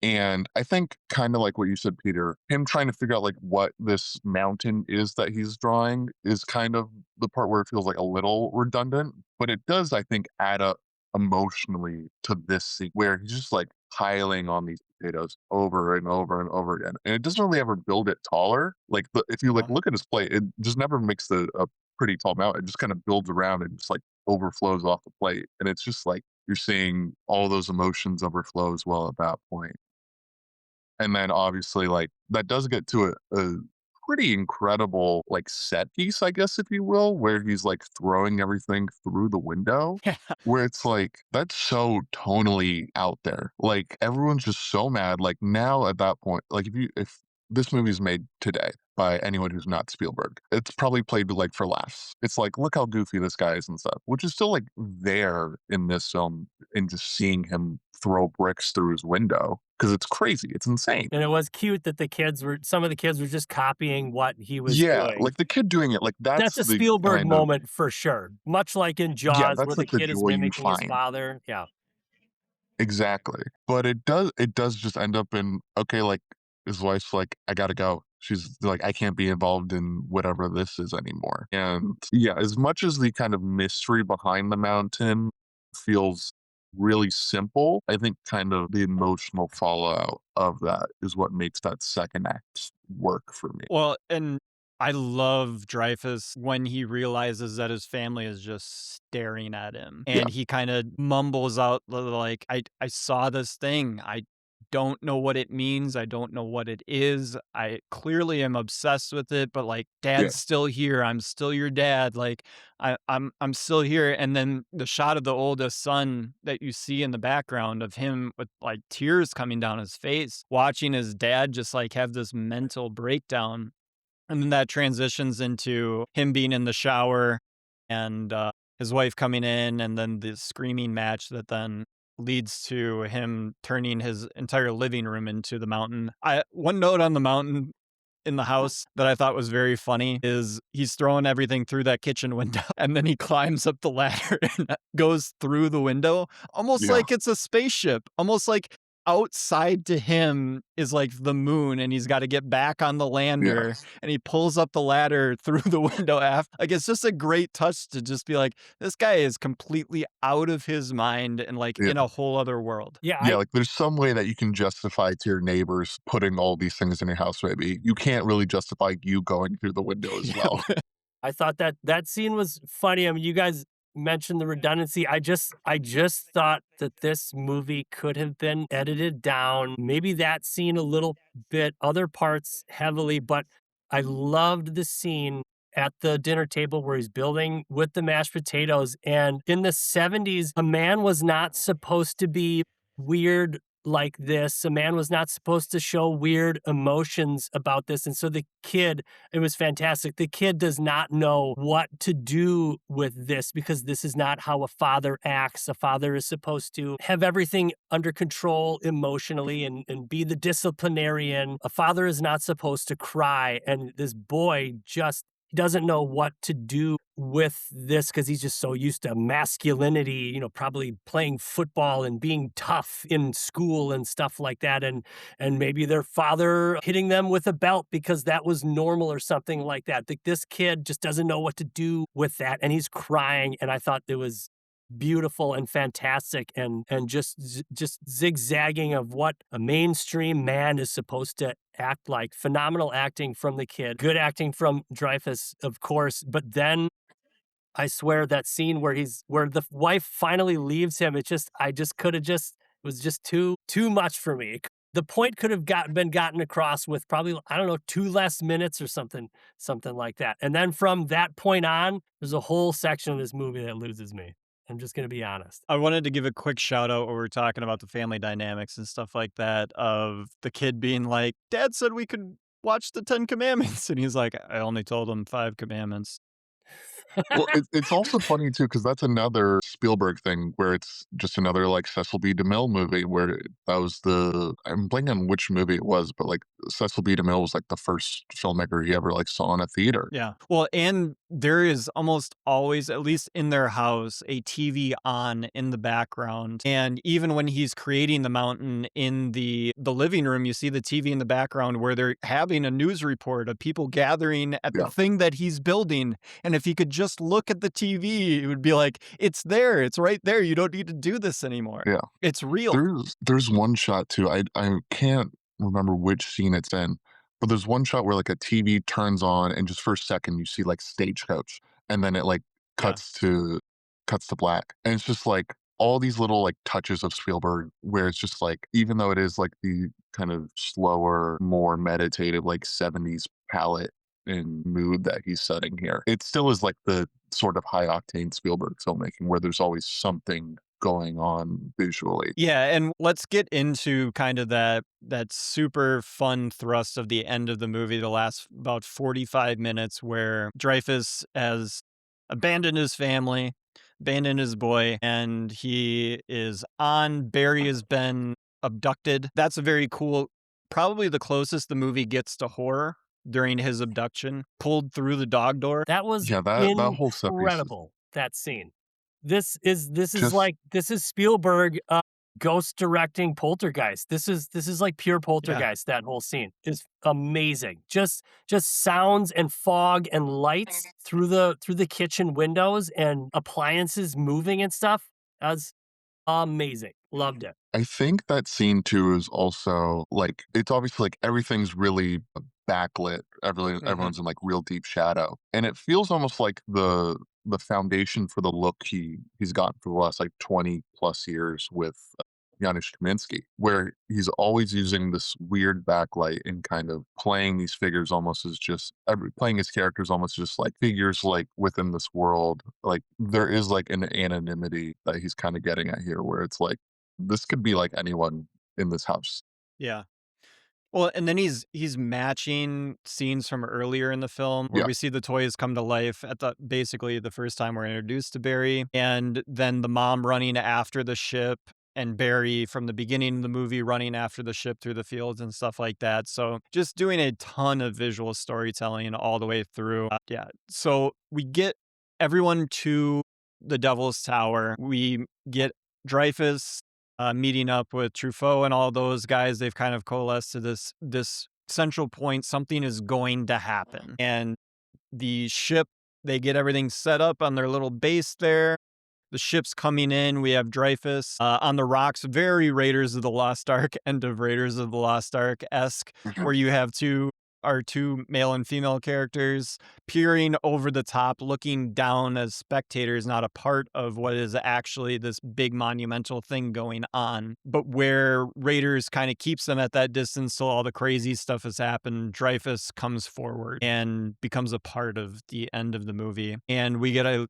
And I think kind of like what you said, Peter, him trying to figure out like what this mountain is that he's drawing is kind of the part where it feels like a little redundant, but it does, I think, add up emotionally to this scene where he's just like piling on these potatoes over and over and over again. And it doesn't really ever build it taller. Like if you like Uh, look at his plate, it just never makes a pretty tall mountain. It just kind of builds around and just like overflows off the plate. And it's just like you're seeing all those emotions overflow as well at that point. And then obviously, like, that does get to a pretty incredible, like, set piece, I guess, if you will, where he's, like, throwing everything through the window, Yeah. where it's like, that's so tonally out there. Like, everyone's just so mad. Like, now at that point, like, if this movie's made today by anyone who's not Spielberg, it's probably played like for laughs. It's like, look how goofy this guy is and stuff, which is still like there in this film, and just seeing him throw bricks through his window because it's crazy, it's insane. And it was cute that some of the kids were just copying what he was Yeah, doing. like the kid doing it, like That's a the Spielberg kind of moment for sure. Much like in yeah, Jaws, where that's the like the kid is joy you mimicking his find. father. Yeah. Exactly. But it does just end up in okay, like his wife's like, I gotta go. She's like, I can't be involved in whatever this is anymore. And yeah, as much as the kind of mystery behind the mountain feels really simple, I think kind of the emotional fallout of that is what makes that second act work for me. Well, and I love Dreyfus when he realizes that his family is just staring at him. Yeah. And he kind of mumbles out like, I saw this thing. I don't know what it means. I don't know what it is. I clearly am obsessed with it, but like Yeah. dad's still here. I'm still your dad. Like I'm still here. And then the shot of the oldest son that you see in the background of him with like tears coming down his face, watching his dad just like have this mental breakdown. And then that transitions into him being in the shower and his wife coming in, and then the screaming match that then leads to him turning his entire living room into the mountain. One note on the mountain, in the house that I thought was very funny is he's throwing everything through that kitchen window and then he climbs up the ladder and goes through the window, almost Yeah. like it's a spaceship, almost like outside to him is like the moon and he's got to get back on the lander Yes. and he pulls up the ladder through the window after. Like, it's just a great touch to just be like, this guy is completely out of his mind and like Yeah. in a whole other world. Yeah, Yeah, like there's some way that you can justify to your neighbors putting all these things in your house, maybe. You can't really justify you going through the window as Yeah. well. I thought that scene was funny. I mean, you guys mentioned the redundancy. I just thought that this movie could have been edited down, maybe that scene a little bit, other parts heavily, but I loved the scene at the dinner table where he's building with the mashed potatoes. And in the 70s, a man was not supposed to be weird like this. A man was not supposed to show weird emotions about this. And so the kid, it was fantastic. The kid does not know what to do with this because this is not how a father acts. A father is supposed to have everything under control emotionally and be the disciplinarian. A father is not supposed to cry. And this boy just doesn't know what to do with this because he's just so used to masculinity, probably playing football and being tough in school and stuff like that. And maybe their father hitting them with a belt because that was normal or something like that. This kid just doesn't know what to do with that. And he's crying. And I thought it was beautiful and fantastic and just zigzagging of what a mainstream man is supposed to act like. Phenomenal acting from the kid, good acting from Dreyfuss, of course, but then I swear that scene where the wife finally leaves him, it was just too much for me. The point could have been gotten across with probably, I don't know, 2 less minutes or something like that. And then from that point on, there's a whole section of this movie that loses me. I'm just going to be honest. I wanted to give a quick shout out when we're talking about the family dynamics and stuff like that of the kid being like, Dad said we could watch the 10 Commandments. And he's like, I only told him 5 commandments. Well, it's also funny too because that's another Spielberg thing where it's just another like Cecil B. DeMille movie where that was I'm blanking on which movie it was, but like Cecil B. DeMille was like the first filmmaker he ever like saw in a theater. Yeah. Well, and there is almost always, at least in their house, a TV on in the background. And even when he's creating the mountain in the living room, you see the TV in the background where they're having a news report of people gathering at the Yeah. thing that he's building. And if he could just look at the TV, it would be like, it's there. It's right there. You don't need to do this anymore. Yeah. It's real. There's one shot too. I can't remember which scene it's in, but there's one shot where like a TV turns on and just for a second you see like Stagecoach and then it like Yeah. cuts to black. And it's just like all these little like touches of Spielberg where it's just like even though it is like the kind of slower, more meditative like 70s palette and mood that he's setting here, it still is like the sort of high octane Spielberg filmmaking where there's always something going on visually. Yeah, and let's get into kind of that super fun thrust of the end of the movie, the last about 45 minutes where Dreyfuss has abandoned his family, abandoned his boy, and he is on. Barry has been abducted. That's a very cool, probably the closest the movie gets to horror during his abduction, pulled through the dog door. That was Yeah, that whole set piece is incredible, that scene. This is just Spielberg ghost directing Poltergeist. This is like pure Yeah. Poltergeist. That whole scene is amazing. Just sounds and fog and lights through the kitchen windows and appliances moving and stuff. That's amazing. Loved it. I think that scene too is also like it's obviously like everything's really backlit. Mhm. Everyone's in like real deep shadow, and it feels almost like the foundation for the look he's gotten for the last like 20 plus years with Janusz Kaminski, where he's always using this weird backlight and kind of playing these figures almost as just playing his characters almost just like figures like within this world. Like there is like an anonymity that he's kind of getting at here, where it's like this could be like anyone in this house. Yeah. Well, and then he's matching scenes from earlier in the film where Yeah. we see the toys come to life at basically the first time we're introduced to Barry, and then the mom running after the ship and Barry from the beginning of the movie running after the ship through the fields and stuff like that. So just doing a ton of visual storytelling all the way through. Yeah. So we get everyone to the Devil's Tower. We get Dreyfus meeting up with Truffaut and all those guys. They've kind of coalesced to this central point. Something is going to happen. And the ship, they get everything set up on their little base there. The ship's coming in. We have Dreyfus on the rocks, very Raiders of the Lost Ark, end of Raiders of the Lost Ark-esque, where you have our two male and female characters peering over the top, looking down as spectators, not a part of what is actually this big monumental thing going on. But where Raiders kind of keeps them at that distance till all the crazy stuff has happened, Dreyfus comes forward and becomes a part of the end of the movie. And we get a,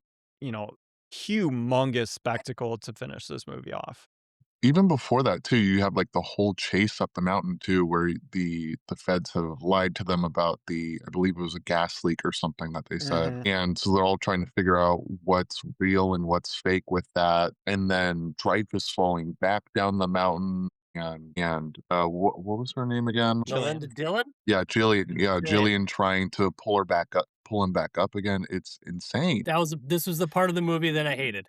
humongous spectacle to finish this movie off. Even before that too, you have like the whole chase up the mountain too, where the feds have lied to them about I believe it was a gas leak or something that they said. And so they're all trying to figure out what's real and what's fake with that. And then Dreyfus falling back down the mountain. And what was her name again? Melinda Dillon? Yeah, Jillian. Yeah, Jillian trying to pull him back up again. It's insane. This was the part of the movie that I hated.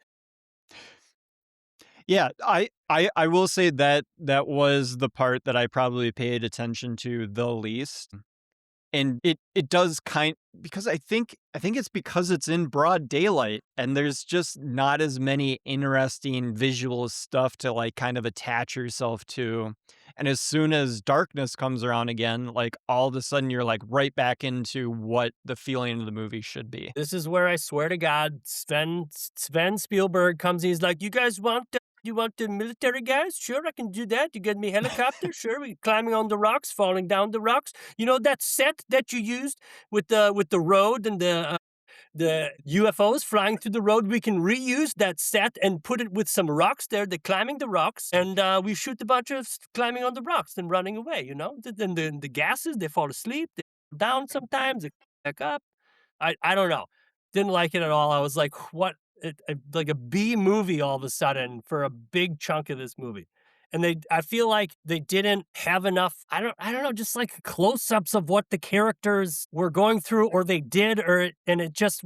Yeah, I will say that was the part that I probably paid attention to the least. And it does because I think it's because it's in broad daylight and there's just not as many interesting visual stuff to like kind of attach yourself to. And as soon as darkness comes around again, like all of a sudden you're like right back into what the feeling of the movie should be. This is where I swear to God, Sven Spielberg comes and he's like, you want the military guys? Sure, I can do that. You get me a helicopter? Sure, we climbing on the rocks, falling down the rocks. You know that set that you used with the road and the UFOs flying through the road? We can reuse that set and put it with some rocks there. They're climbing the rocks, and we shoot a bunch of climbing on the rocks and running away. Then the gases, they fall asleep, they fall down sometimes, they come back up. I don't know. Didn't like it at all. I was like, what? Like a B movie all of a sudden for a big chunk of this movie. And I feel like they didn't have enough, I don't know, just like close-ups of what the characters were going through, or they did, and it just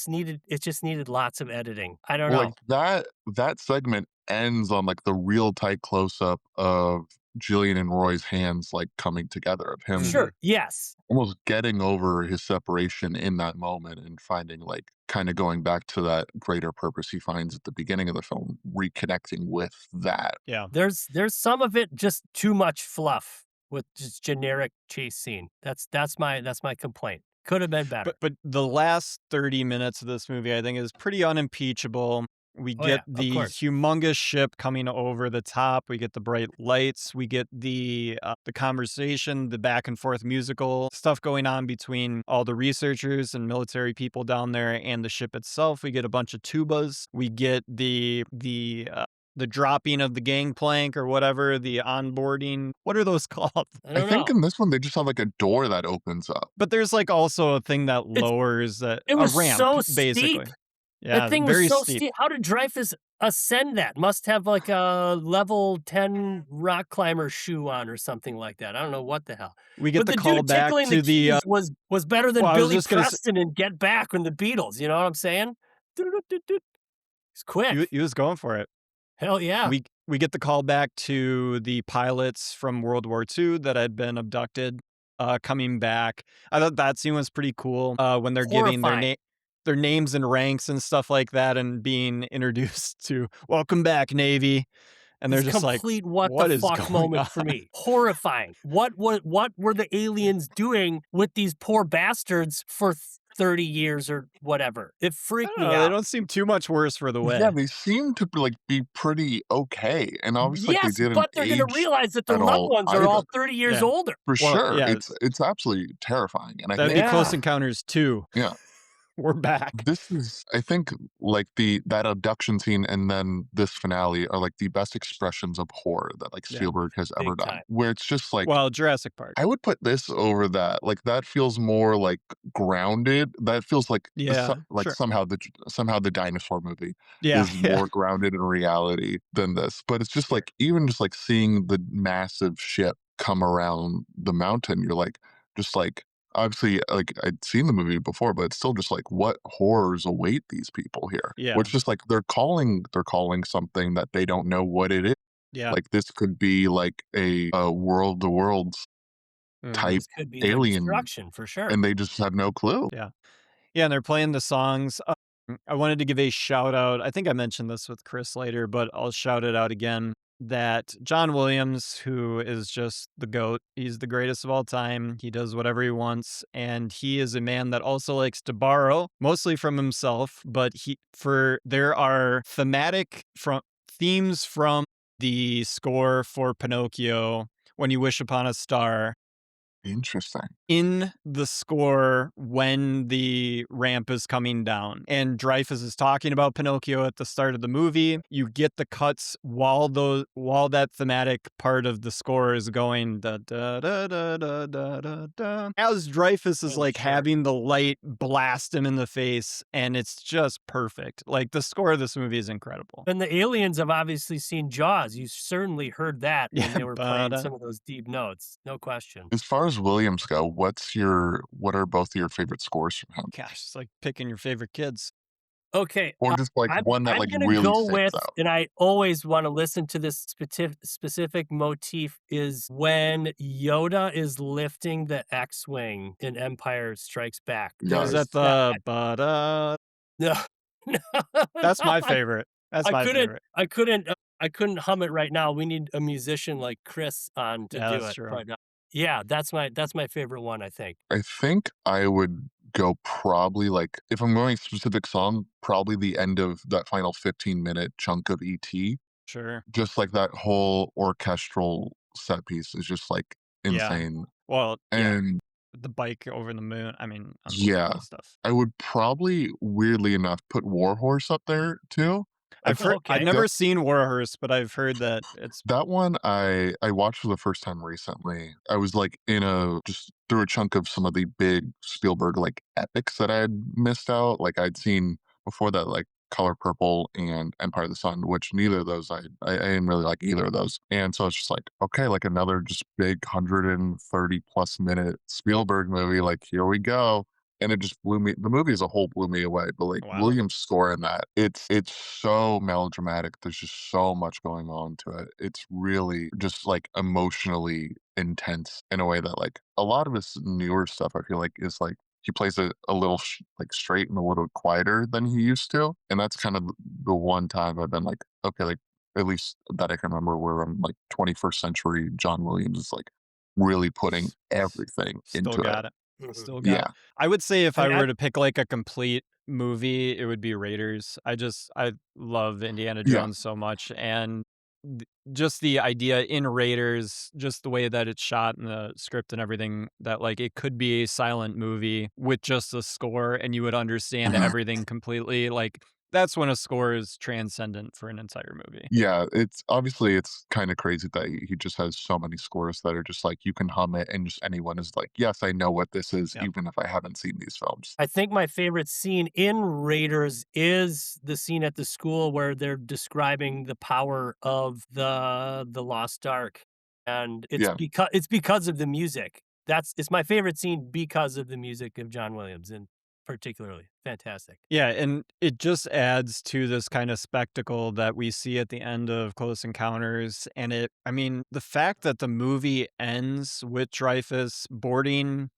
needed lots of editing. I don't know. Like that segment ends on like the real tight close-up of Jillian and Roy's hands like coming together, of him Sure, yes. almost getting over his separation in that moment and finding like kind of going back to that greater purpose he finds at the beginning of the film, reconnecting with that. Yeah. There's some of it just too much fluff with just generic chase scene. That's my complaint. Could have been better. But the last 30 minutes of this movie I think is pretty unimpeachable. We get the humongous ship coming over the top. We get the bright lights. We get the conversation, the back and forth musical stuff going on between all the researchers and military people down there and the ship itself. We get a bunch of tubas. We get the dropping of the gangplank or whatever, the onboarding. What are those called? I think in this one they just have like a door that opens up. But there's like also a thing that lowers it was a ramp, so basically. steep. Yeah, that thing very was so steep. steep. How did Dreyfus ascend that? Must have like a level 10 rock climber shoe on or something like that. I don't know what the hell. We get But the call dude back tickling to the keys was better than well, I was Billy just gonna Preston and Get Back and the Beatles. You know what I'm saying? He's quick. he was going for it. Hell yeah. We get the call back to the pilots from World War II that had been abducted, coming back. I thought that scene was pretty cool. When they're giving their names and ranks and stuff like that, and being introduced to "Welcome back, Navy," and they're just like, complete what the is fuck going moment on? for me. Horrifying. What were the aliens doing with these poor bastards for 30 years or whatever? It freaked me out. They don't seem too much worse for the way. Yeah, they seem to like be pretty okay, and obviously yes, they didn't. But they're going to realize that their loved ones are all 30 years older. For Well, sure, yeah. it's absolutely terrifying, and I That'd think be Close Encounters 2. Yeah. We're back. This is, I think, like that abduction scene and then this finale are like the best expressions of horror that like Yeah. Spielberg has ever Big done. time. Where it's just like, Well, Jurassic Park. I would put this over that. Like that feels more like grounded. That feels like Yeah, like sure. somehow the dinosaur movie Yeah, is yeah, more grounded in reality than this. But it's just Sure. like even just like seeing the massive ship come around the mountain, you're like just like obviously like I'd seen the movie before, but it's still just like what horrors await these people here. yeah, Which just like they're calling something that they don't know what it is. yeah. Like this could be like a world the worlds Mhm. type This could be their alien, destruction for sure. and they just have no clue. Yeah. Yeah, and they're playing the songs. I wanted to give a shout out. I think I mentioned this with Chris later, but I'll shout it out again that John Williams, who is just the GOAT, he's the greatest of all time. He does whatever he wants. And he is a man that also likes to borrow, mostly from himself, but there are themes from the score for Pinocchio, When You Wish Upon a Star, Interesting. in the score when the ramp is coming down. And Dreyfuss is talking about Pinocchio at the start of the movie. You get the cuts while that thematic part of the score is going da da da da da da da da. As Dreyfuss is Oh, like sure. having the light blast him in the face, and it's just perfect. Like the score of this movie is incredible. And the aliens have obviously seen Jaws. You certainly heard that when Yeah, they were playing but some of those deep notes. No question. As far as Williams go, what are both of your favorite scores from him? gosh, it's like picking your favorite kids. Okay, Or just like I'm one that I'm like gonna really go sticks with, out? and I always want to listen to this specific motif is when Yoda is lifting the X-wing in Empire Strikes Back. Is Yes. that the No, no, That's no, my favorite. That's I my couldn't, favorite. I couldn't, I couldn't hum it right now. We need a musician like Chris on to Yeah, do that's it. true. But yeah, that's my favorite one. I think. I think I would go probably like if I'm going specific song, probably the end of that final 15-minute chunk of ET. Sure. Just like that whole orchestral set piece is just like Yeah. insane. Well, yeah. And The bike over the moon. I mean, yeah, unbelievable stuff. I would probably weirdly enough put Warhorse up there too. I've heard. I've Okay. never seen Warhorse, but I've heard that it's That one I watched for the first time recently. I was like in a just through a chunk of some of the big Spielberg like epics that I had missed out. Like I'd seen before that like Color Purple and Empire of the Sun, which neither of those I didn't really like either of those. And so it's just like, okay, like another just big 130+ minute Spielberg movie, like here we go. And it just blew me, the movie as a whole blew me away. But like wow. Williams' score in that, it's so melodramatic. There's just so much going on to it. It's really just like emotionally intense in a way that like a lot of his newer stuff I feel like is like he plays it a little like straight and a little quieter than he used to. And that's kind of the one time I've been like, okay, like at least that I can remember where I'm like 21st century John Williams is like really putting everything Still into it. got it. Mhm. Still got Yeah. it. I would say if I I mean, were to pick like a complete movie, it would be Raiders. I love Indiana Yeah. Jones so much, and just the idea in Raiders, just the way that it's shot and the script and everything, that like it could be a silent movie with just a score, and you would understand everything completely. Like that's when a score is transcendent for an entire movie. Yeah, it's obviously it's kind of crazy that he just has so many scores that are just like you can hum it and just anyone is like, yes, I know what this is, Yep. even if I haven't seen these films. I think my favorite scene in Raiders is the scene at the school where they're describing the power of the Lost Ark, and Yeah. it's because of the music. It's my favorite scene because of the music of John Williams, and particularly fantastic. Yeah, and it just adds to this kind of spectacle that we see at the end of Close Encounters. And I mean, the fact that the movie ends with Dreyfuss boarding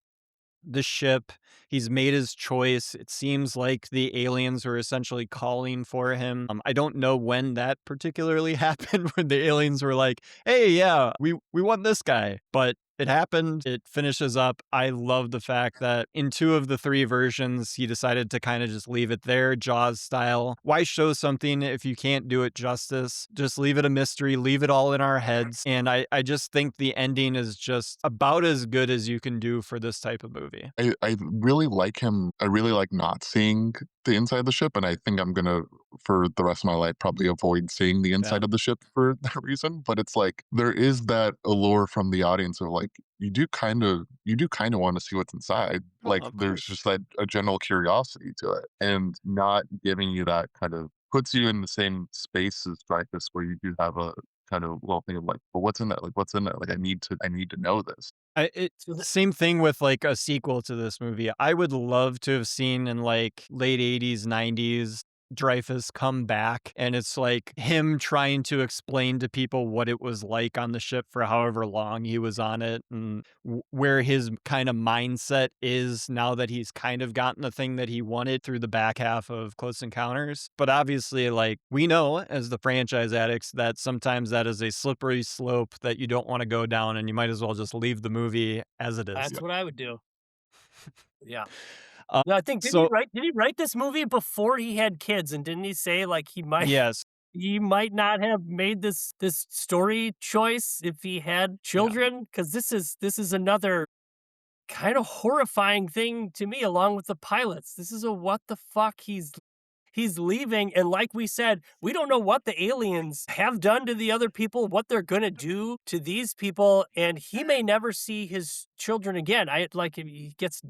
the ship, he's made his choice. It seems like the aliens are essentially calling for him. I don't know when that particularly happened, when the aliens were like, "Hey, yeah, we want this guy," but it happened. It finishes up. I love the fact that in 2 of the 3 versions, he decided to kind of just leave it there, Jaws style. Why show something if you can't do it justice? Just leave it a mystery, leave it all in our heads. And I just think the ending is just about as good as you can do for this type of movie. I really like him. I really like not seeing the inside of the ship, and I think I'm gonna, for the rest of my life, probably avoid seeing the inside Yeah. of the ship for that reason. But it's like there is that allure from the audience of like you do kind of want to see what's inside. Oh, Like of there's course. just that a general curiosity to it, and not giving you that kind of puts you in the same space as Dreyfus, where you do have a kind of little thing of like, well, what's in that? Like, what's in there? Like, I need to know this. So Same thing with like a sequel to this movie. I would love to have seen in like late 80s, 90s Dreyfus come back, and it's like him trying to explain to people what it was like on the ship for however long he was on it, and where his kind of mindset is now that he's kind of gotten the thing that he wanted through the back half of Close Encounters. But obviously, like we know as the franchise addicts that sometimes that is a slippery slope that you don't want to go down, and you might as well just leave the movie as it is. that's what I would do. Yeah. Uh, No, I think so did he write this movie before he had kids? And didn't he say like yes, he might not have made this story choice if he had yeah. children? Because this is another kind of horrifying thing to me, along with the pilots. This is a what the fuck he's leaving, and like we said, we don't know what the aliens have done to the other people, what they're gonna do to these people, and he may never see his children again. I like he gets,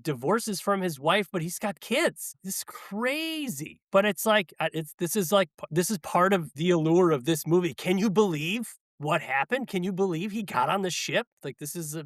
divorces from his wife, but he's got kids. This is crazy. But it's like this is part of the allure of this movie. Can you believe what happened? Can you believe he got on the ship? Like this is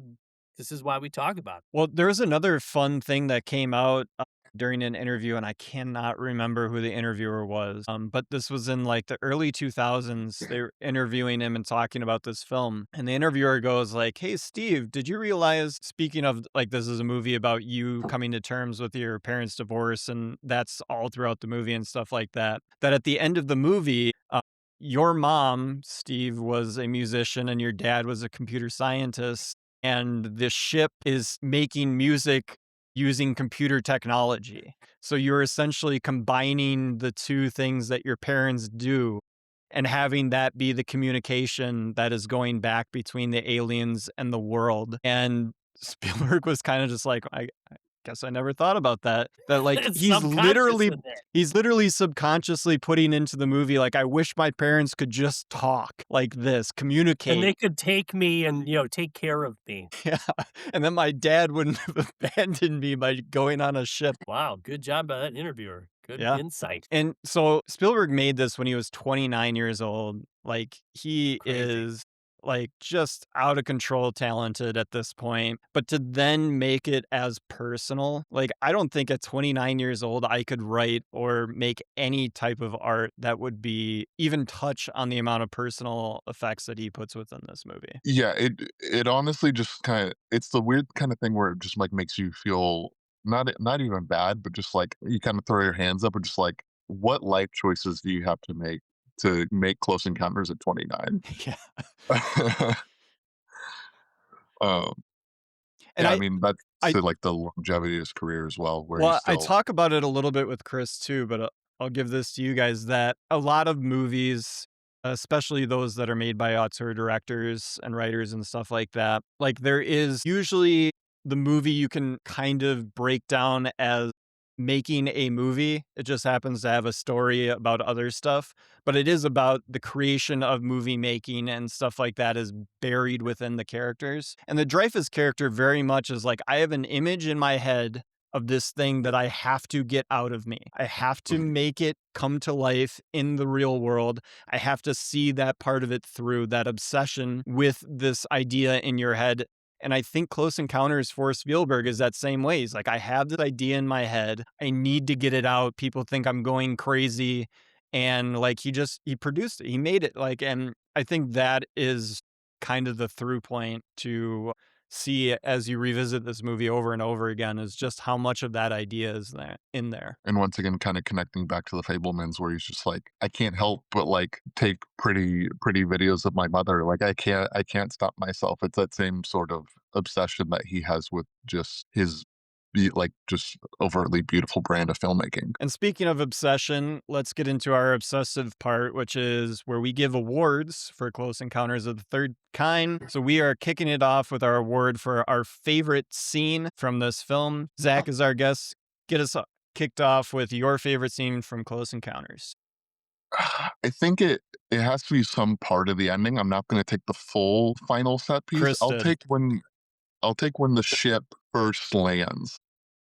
why we talk about it. Well, there was another fun thing that came out during an interview, and I cannot remember who the interviewer was. But this was in like the early 2000s. They were interviewing him and talking about this film, and the interviewer goes like, "Hey, Steve, did you realize? Speaking of like, this is a movie about you coming to terms with your parents' divorce, and that's all throughout the movie and stuff like that. That at the end of the movie." Your mom, Steve, was a musician and your dad was a computer scientist, and the ship is making music using computer technology. So you're essentially combining the 2 things that your parents do and having that be the communication that is going back between the aliens and the world. And Spielberg was kind of just like, I guess I never thought about that. That like It's subconscious in there. he's literally subconsciously putting into the movie like I wish my parents could just talk like this, And communicate. they could take me and, take care of me. Yeah. And then my dad wouldn't have abandoned me by going on a ship. Wow, good job by that interviewer. Good Yeah. insight. And so Spielberg made this when he was 29 years old. Like he Crazy. is like just out of control talented at this point. But to then make it as personal, like I don't think at 29 years old I could write or make any type of art that would be even touch on the amount of personal effects that he puts within this movie. Yeah, it honestly just kind of it's the weird kind of thing where it just like makes you feel not even bad, but just like you kind of throw your hands up and just like what life choices do you have to make Close Encounters at 29? Yeah. um, And yeah, I mean that's I to like the longevity of his career as well, where he's Well, I still talk about it a little bit with Chris too, but I'll give this to you guys that a lot of movies, especially those that are made by auteur directors and writers and stuff like that, like there is usually the movie you can kind of break down as making a movie. It just happens to have a story about other stuff, but it is about the creation of movie making and stuff like that is buried within the characters. And the Dreyfus character very much is like, I have an image in my head of this thing that I have to get out of me. I have to make it come to life in the real world. I have to see that part of it through, that obsession with this idea in your head. And I think Close Encounters for Spielberg is that same way. He's like, I have this idea in my head. I need to get it out. People think I'm going crazy. And like he produced it. He made it. Like, and I think that is kind of the through point to see as you revisit this movie over and over again is just how much of that idea is there in there. And once again, kind of connecting back to the Fablemans, where he's just like, I can't help but like take pretty videos of my mother. Like I can't stop myself. It's that same sort of obsession that he has with just his like just overtly beautiful brand of filmmaking. And speaking of obsession, let's get into our obsessive part, which is where we give awards for Close Encounters of the Third Kind. So we are kicking it off with our award for our favorite scene from this film. Zach is our guest. Get us kicked off with your favorite scene from Close Encounters. I think it has to be some part of the ending. I'm not going to take the full final set piece. Chris did. I'll take when the ship first lands.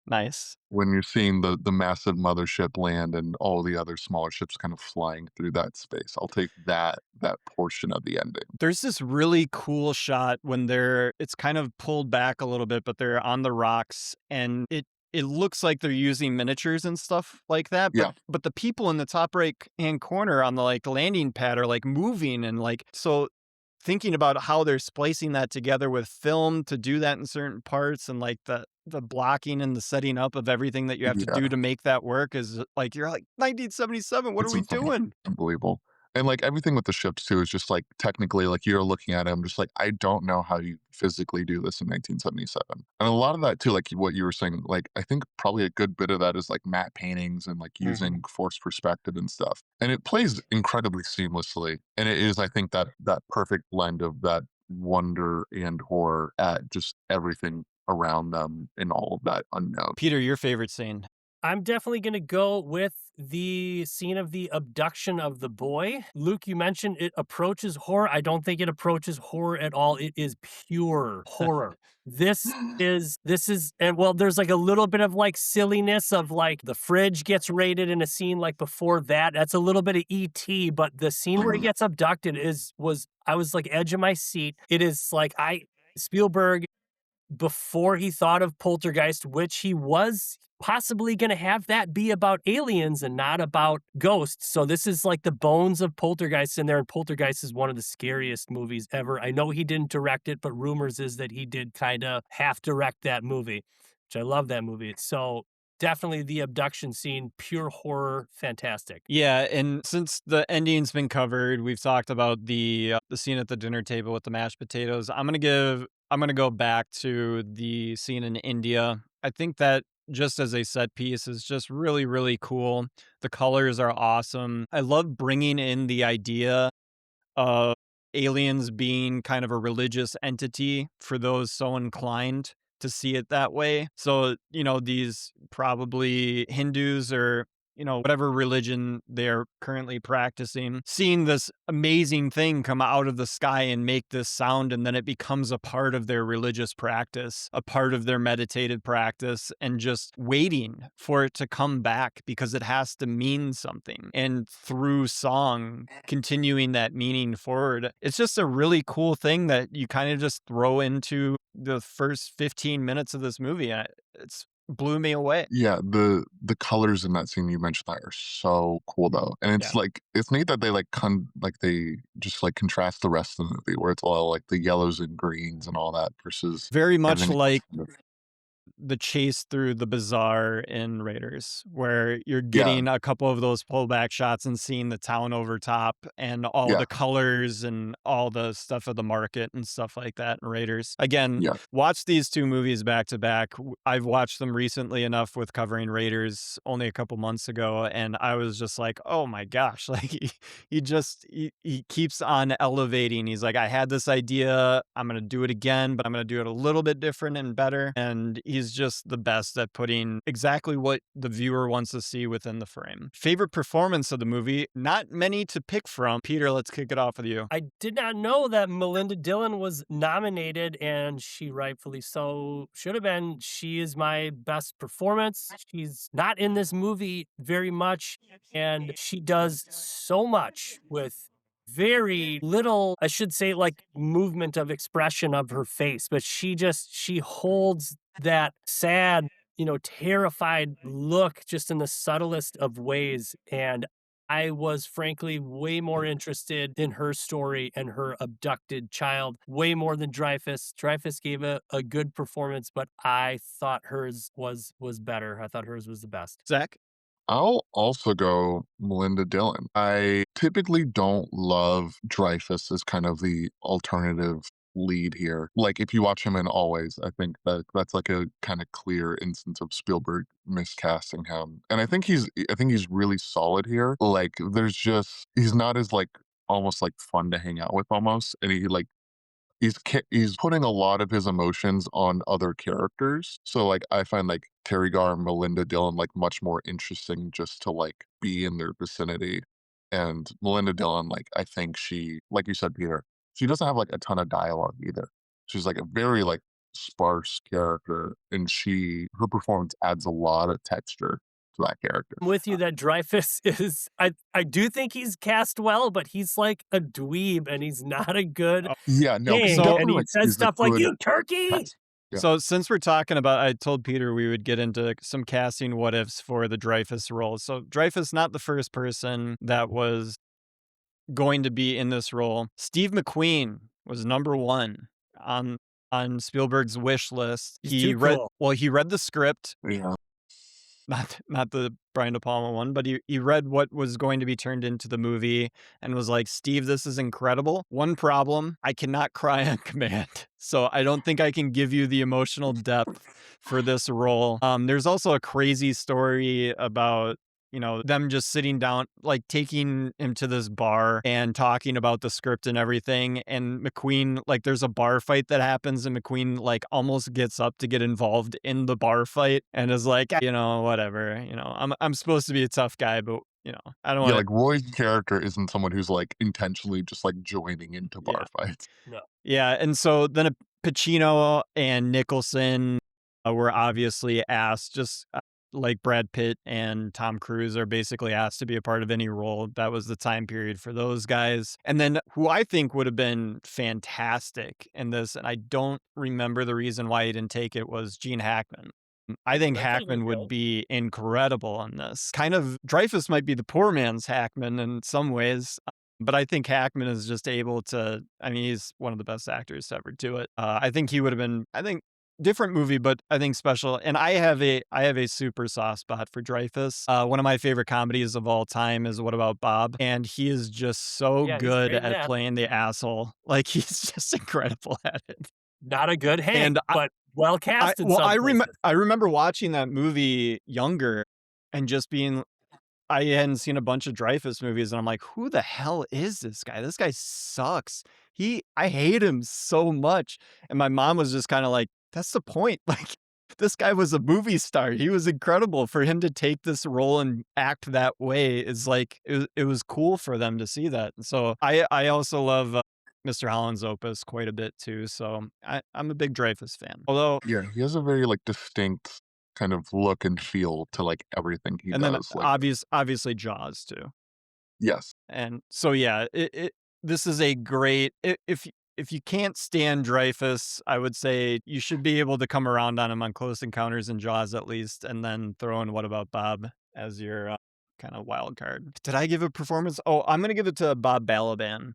Nice. When you're seeing the massive mothership land and all the other smaller ships kind of flying through that space. I'll take that portion of the ending. There's this really cool shot when it's kind of pulled back a little bit, but they're on the rocks and it looks like they're using miniatures and stuff like that. Yeah. But the people in the top right hand corner on the like landing pad are like moving and like, so thinking about how they're splicing that together with film to do that in certain parts and like the blocking and the setting up of everything that you have to do to make that work is like, you're like 1977. What are we doing? Unbelievable. And like everything with the ships too is just like technically like you're looking at it, I'm just like, I don't know how you physically do this in 1977. And a lot of that too, like what you were saying, like I think probably a good bit of that is like matte paintings and like using forced perspective and stuff. And it plays incredibly seamlessly. And it is, I think, that perfect blend of that wonder and horror at just everything around them and all of that unknown. Peter, your favorite scene? I'm definitely going to go with the scene of the abduction of the boy. Luke, you mentioned it approaches horror. I don't think it approaches horror at all. It is pure horror. This is, and well, there's like a little bit of like silliness of like the fridge gets raided in a scene like before that. That's a little bit of E.T., but the scene where he gets abducted I was like edge of my seat. It is like Spielberg, before he thought of Poltergeist, which he was possibly going to have that be about aliens and not about ghosts. So this is like the bones of Poltergeist in there, and Poltergeist is one of the scariest movies ever. I know he didn't direct it, but rumors is that he did kind of half direct that movie, which I love that movie. It's so definitely the abduction scene, pure horror, fantastic. Yeah, and since the ending's been covered, we've talked about the scene at the dinner table with the mashed potatoes. I'm gonna go back to the scene in India. I think that just as a set piece is just really, really cool. The colors are awesome. I love bringing in the idea of aliens being kind of a religious entity for those so inclined to see it that way. So, these probably Hindus or, whatever religion they're currently practicing, seeing this amazing thing come out of the sky and make this sound, and then it becomes a part of their religious practice, a part of their meditative practice, and just waiting for it to come back because it has to mean something. And through song, continuing that meaning forward. It's just a really cool thing that you kind of just throw into the first 15 minutes of this movie. And it's blew me away. Yeah, the colors in that scene you mentioned that are so cool though. And it's like it's neat that they they just like contrast the rest of the movie where it's all like the yellows and greens and all that versus very much everything like else. the chase through the bazaar in Raiders, where you're getting a couple of those pullback shots and seeing the town over top and all the colors and all the stuff of the market and stuff like that in Raiders. Again, watch these two movies back to back. I've watched them recently enough with covering Raiders only a couple months ago, and I was just like, oh my gosh, like he keeps on elevating. He's like, I had this idea, I'm going to do it again, but I'm going to do it a little bit different and better. And he's just the best at putting exactly what the viewer wants to see within the frame. Favorite performance of the movie? Not many to pick from. Peter, let's kick it off with you. I did not know that Melinda Dillon was nominated, and she rightfully so should have been. She is my best performance. She's not in this movie very much, and she does so much with very little, I should say, like movement of expression of her face, but she holds that sad, terrified look just in the subtlest of ways. And I was frankly way more interested in her story and her abducted child, way more than Dreyfus. Dreyfus gave a good performance, but I thought hers was better. I thought hers was the best. Zach? I'll also go Melinda Dillon. I typically don't love Dreyfus as kind of the alternative lead here. Like if you watch him in Always, I think that's like a kind of clear instance of Spielberg miscasting him. And I think he's really solid here. Like he's not as like almost like fun to hang out with almost. And he like he's putting a lot of his emotions on other characters. So like I find like Terry Garr and Melinda Dillon like much more interesting just to like be in their vicinity. And Melinda Dillon, like I think she, like you said, Peter, she doesn't have like a ton of dialogue either. She's like a very like sparse character, and her performance adds a lot of texture to that character. I'm with you that Dreyfus is, I do think he's cast well, but he's like a dweeb and he's not a good Yeah, no, king. so- And he like, says he's a stuff like, good- "You turkey!" Yeah. So since we're talking about, I told Peter we would get into some casting what ifs for the Dreyfus role. So Dreyfus, not the first person that was going to be in this role. Steve McQueen was number one on Spielberg's wish list. He's too cool. He read the script, Yeah. not the Brian De Palma one, but he read what was going to be turned into the movie and was like, Steve, this is incredible. One problem, I cannot cry on command. So I don't think I can give you the emotional depth for this role. There's also a crazy story about them just sitting down, like taking him to this bar and talking about the script and everything. And McQueen, like there's a bar fight that happens and McQueen like almost gets up to get involved in the bar fight and is like, whatever, I'm supposed to be a tough guy, but I don't want like Roy's character isn't someone who's like intentionally just like joining into bar fights. No. Yeah. And so then Pacino and Nicholson were obviously asked, just like Brad Pitt and Tom Cruise are basically asked to be a part of any role. That was the time period for those guys. And then who I think would have been fantastic in this, and I don't remember the reason why he didn't take it, was Gene Hackman. I think Hackman would be incredible in this. Kind of Dreyfus might be the poor man's Hackman in some ways, but I think Hackman is just able to, he's one of the best actors to ever do it. I think he would have been, different movie, but I think special. And I have a super soft spot for Dreyfus. One of my favorite comedies of all time is What About Bob? And he is just so good at playing the asshole. Like he's just incredible at it. Not a good Hank, but well cast in some places. I remember watching that movie younger and just being, I hadn't seen a bunch of Dreyfus movies and I'm like, who the hell is this guy? This guy sucks. I hate him so much. And my mom was just kind of like, that's the point. Like this guy was a movie star. He was incredible. For him to take this role and act that way is like, it was cool for them to see that. So I also love Mr. Holland's Opus quite a bit too. So I'm a big Dreyfus fan. Although yeah, he has a very like distinct kind of look and feel to like everything he does. Then like, obviously Jaws too. Yes. And so yeah, this is a great, if you can't stand Dreyfus, I would say you should be able to come around on him on Close Encounters and Jaws at least, and then throw in What About Bob as your kind of wild card. Did I give a performance? Oh, I'm going to give it to Bob Balaban.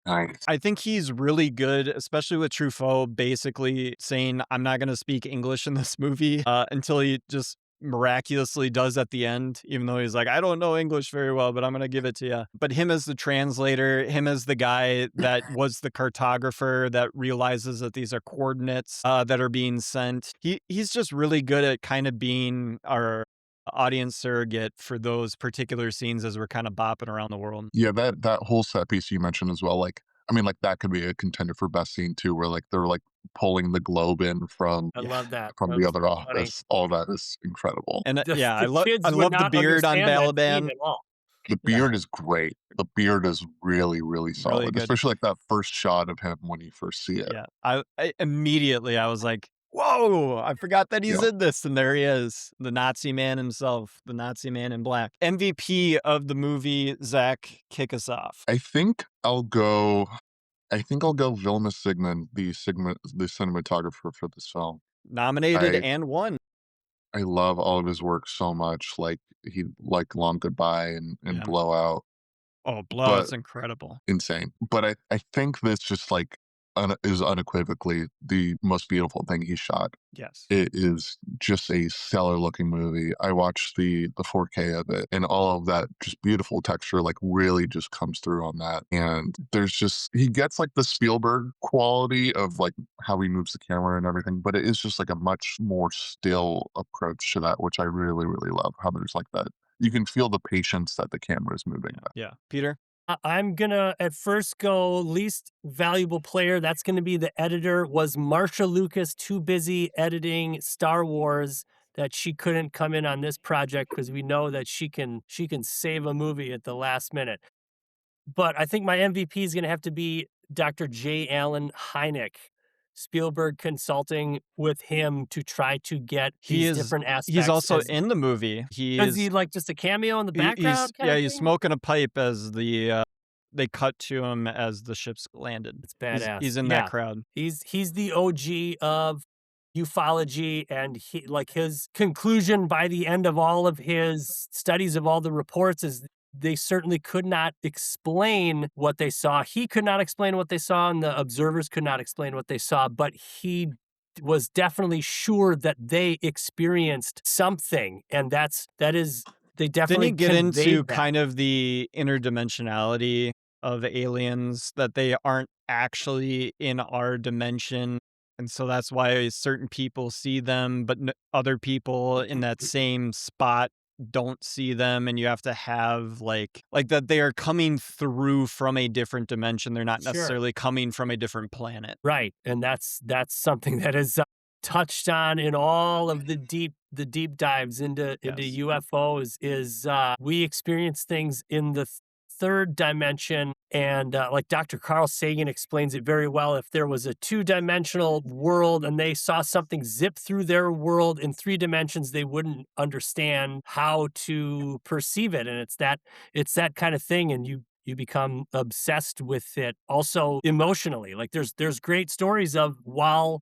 Nice. I think he's really good, especially with Truffaut basically saying, I'm not going to speak English in this movie until he just miraculously does at the end, even though he's like, I don't know English very well, but I'm going to give it to you. But him as the translator, him as the guy that was the cartographer that realizes that these are coordinates that are being sent. He's just really good at kind of being our audience surrogate for those particular scenes as we're kind of bopping around the world. Yeah, that whole set piece you mentioned as well, like, like that could be a contender for best scene too, where like they're like pulling the globe in from I love that. from the other office. All that is incredible. And I The love kids would the not beard on understand that scene Balaban. at all. The beard is great. The beard is really, really solid, good. especially like that first shot of him when you first see it. Yeah, I immediately I was like, whoa, I forgot that he's in this. And there he is, the Nazi man himself, the Nazi man in black. MVP of the movie, Zach, kick us off. I think I'll go Vilma Sigmund, the cinematographer for this film. Nominated and won. I love all of his work so much. Like like Long Goodbye and Yeah. Blowout, Oh, but Blowout's incredible. insane. But I think this just like is unequivocally the most beautiful thing he shot. Yes. It is just a stellar looking movie. I watched the 4K of it, and all of that just beautiful texture like really just comes through on that. And there's just he gets like the Spielberg quality of like how he moves the camera and everything, but it is just like a much more still approach to that, which I really, really love. How there's like that you can feel the patience that the camera is moving with. Yeah. Peter? I'm gonna at first go least valuable player. That's gonna be the editor. Was Marsha Lucas too busy editing Star Wars that she couldn't come in on this project? Because we know that she can save a movie at the last minute. But I think my MVP is gonna have to be Dr. J. Allen Hynek. Spielberg consulting with him to try to get these different He's aspects. also in the movie. Is he like just a cameo in the background kind of he's thing? smoking a pipe as they cut to him as the ship's landed. It's badass. He's in that Yeah. crowd. He's the OG of ufology, and he like his conclusion by the end of all of his studies of all the reports is they certainly could not explain what they saw. He could not explain what they saw, and the observers could not explain what they saw, but he was definitely sure that they experienced something, and that is they Didn't he definitely get into conveyed that. kind of the interdimensionality of aliens, that they aren't actually in our dimension? And so that's why certain people see them, but other people in that same spot don't see them, and you have to have like that they are coming through from a different dimension. They're not Sure. necessarily coming from a different planet. Right, and that's something that is touched on in all of the deep dives into Yes. UFOs. Is we experience things in the third dimension, and like Dr. Carl Sagan explains it very well. If there was a two-dimensional world and they saw something zip through their world in three dimensions, they wouldn't understand how to perceive it, and it's that kind of thing, and you become obsessed with it also emotionally. Like there's great stories of while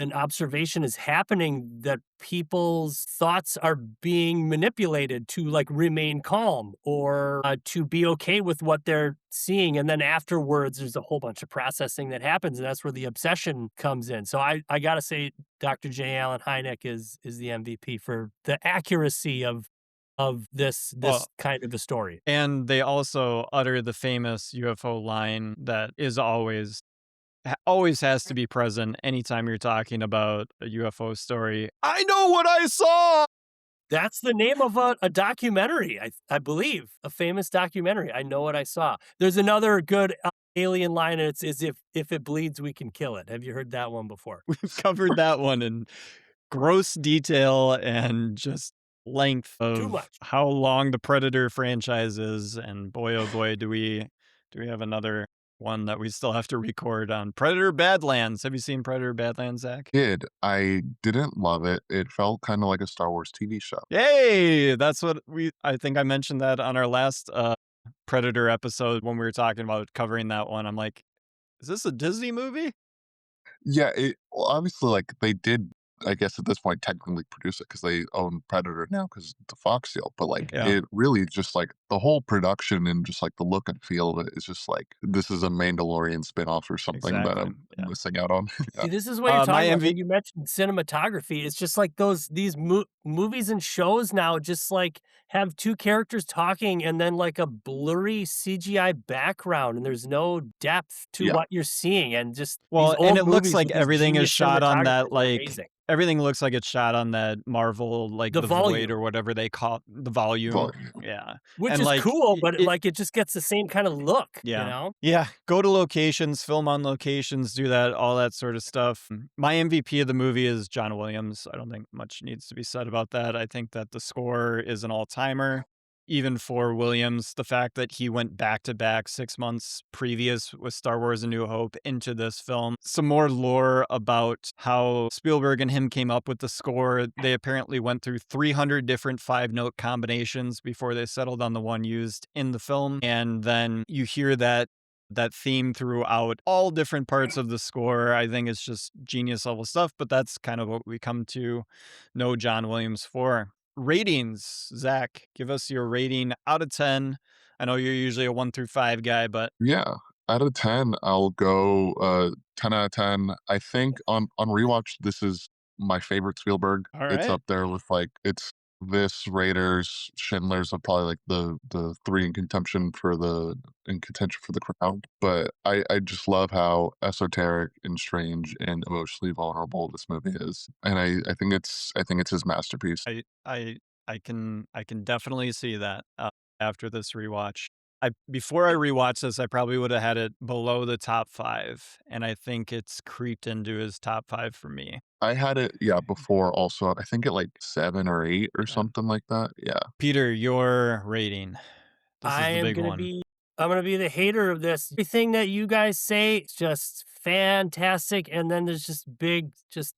an observation is happening that people's thoughts are being manipulated to like remain calm or to be okay with what they're seeing. And then afterwards, there's a whole bunch of processing that happens. And that's where the obsession comes in. So I got to say, Dr. J. Allen Hynek is the MVP for the accuracy of this kind of a story. And they also utter the famous UFO line that is always has to be present anytime you're talking about a UFO story. I know what I saw! That's the name of a documentary, I believe, a famous documentary. I know what I saw. There's another good alien line, and it's as if it bleeds, we can kill it. Have you heard that one before? We've covered that one in gross detail and just length Too of much. how long the Predator franchise is, and boy oh boy do we have another one that we still have to record on Predator Badlands. Have you seen Predator Badlands, Zach? I didn't love it. It felt kind of like a Star Wars TV show. Yay! That's what I think I mentioned that on our last Predator episode when we were talking about covering that one. I'm like, is this a Disney movie? Yeah, well, obviously, like they did, I guess at this point, technically produce it because they own Predator now because the Fox deal. But like, Yeah. it really just like the whole production and just like the look and feel of it is just like this is a Mandalorian spinoff or something that Exactly, I'm yeah. missing out on. Yeah. See, this is what you're my talking about. When you mentioned cinematography, it's just like these movies and shows now just like have two characters talking and then like a blurry CGI background, and there's no depth to Yeah. what you're seeing. And just Well, these old and it looks movies like with this everything is genius shot on cinematographers that are like amazing. everything looks like it's shot on that Marvel like The the void volume. or whatever they call the volume. Volume. Yeah. Which And is like cool, but it, like it just gets the same kind of look, yeah. you know? Yeah, go to locations, film on locations, do that, all that sort of stuff. My MVP of the movie is John Williams. I don't think much needs to be said about that. I think that the score is an all-timer. Even for Williams, the fact that he went back-to-back 6 months previous with Star Wars A New Hope into this film. Some more lore about how Spielberg and him came up with the score. They apparently went through 300 different 5-note combinations before they settled on the one used in the film. And then you hear that that theme throughout all different parts of the score. I think it's just genius level stuff, but that's kind of what we come to know John Williams for. Ratings, Zach, give us your rating out of 10. I know you're usually a 1 through 5 guy, but Yeah, out of 10, I'll go 10 out of 10. I think on rewatch, this is my favorite Spielberg. all It's right. up there with like it's this Raiders, Schindler's are probably like the three in contention for the crown. But I just love how esoteric and strange and emotionally vulnerable this movie is, and I think it's his masterpiece. I can definitely see that after this rewatch. Before I rewatched this, I probably would have had it below the top 5, and I think it's creeped into his top 5 for me. I had it, yeah, before also. I think at like 7 or 8 or Yeah. something like that. Yeah. Peter, your rating. This is the big one. I'm gonna be the hater of this. Everything that you guys say is just fantastic, and then there's just big, just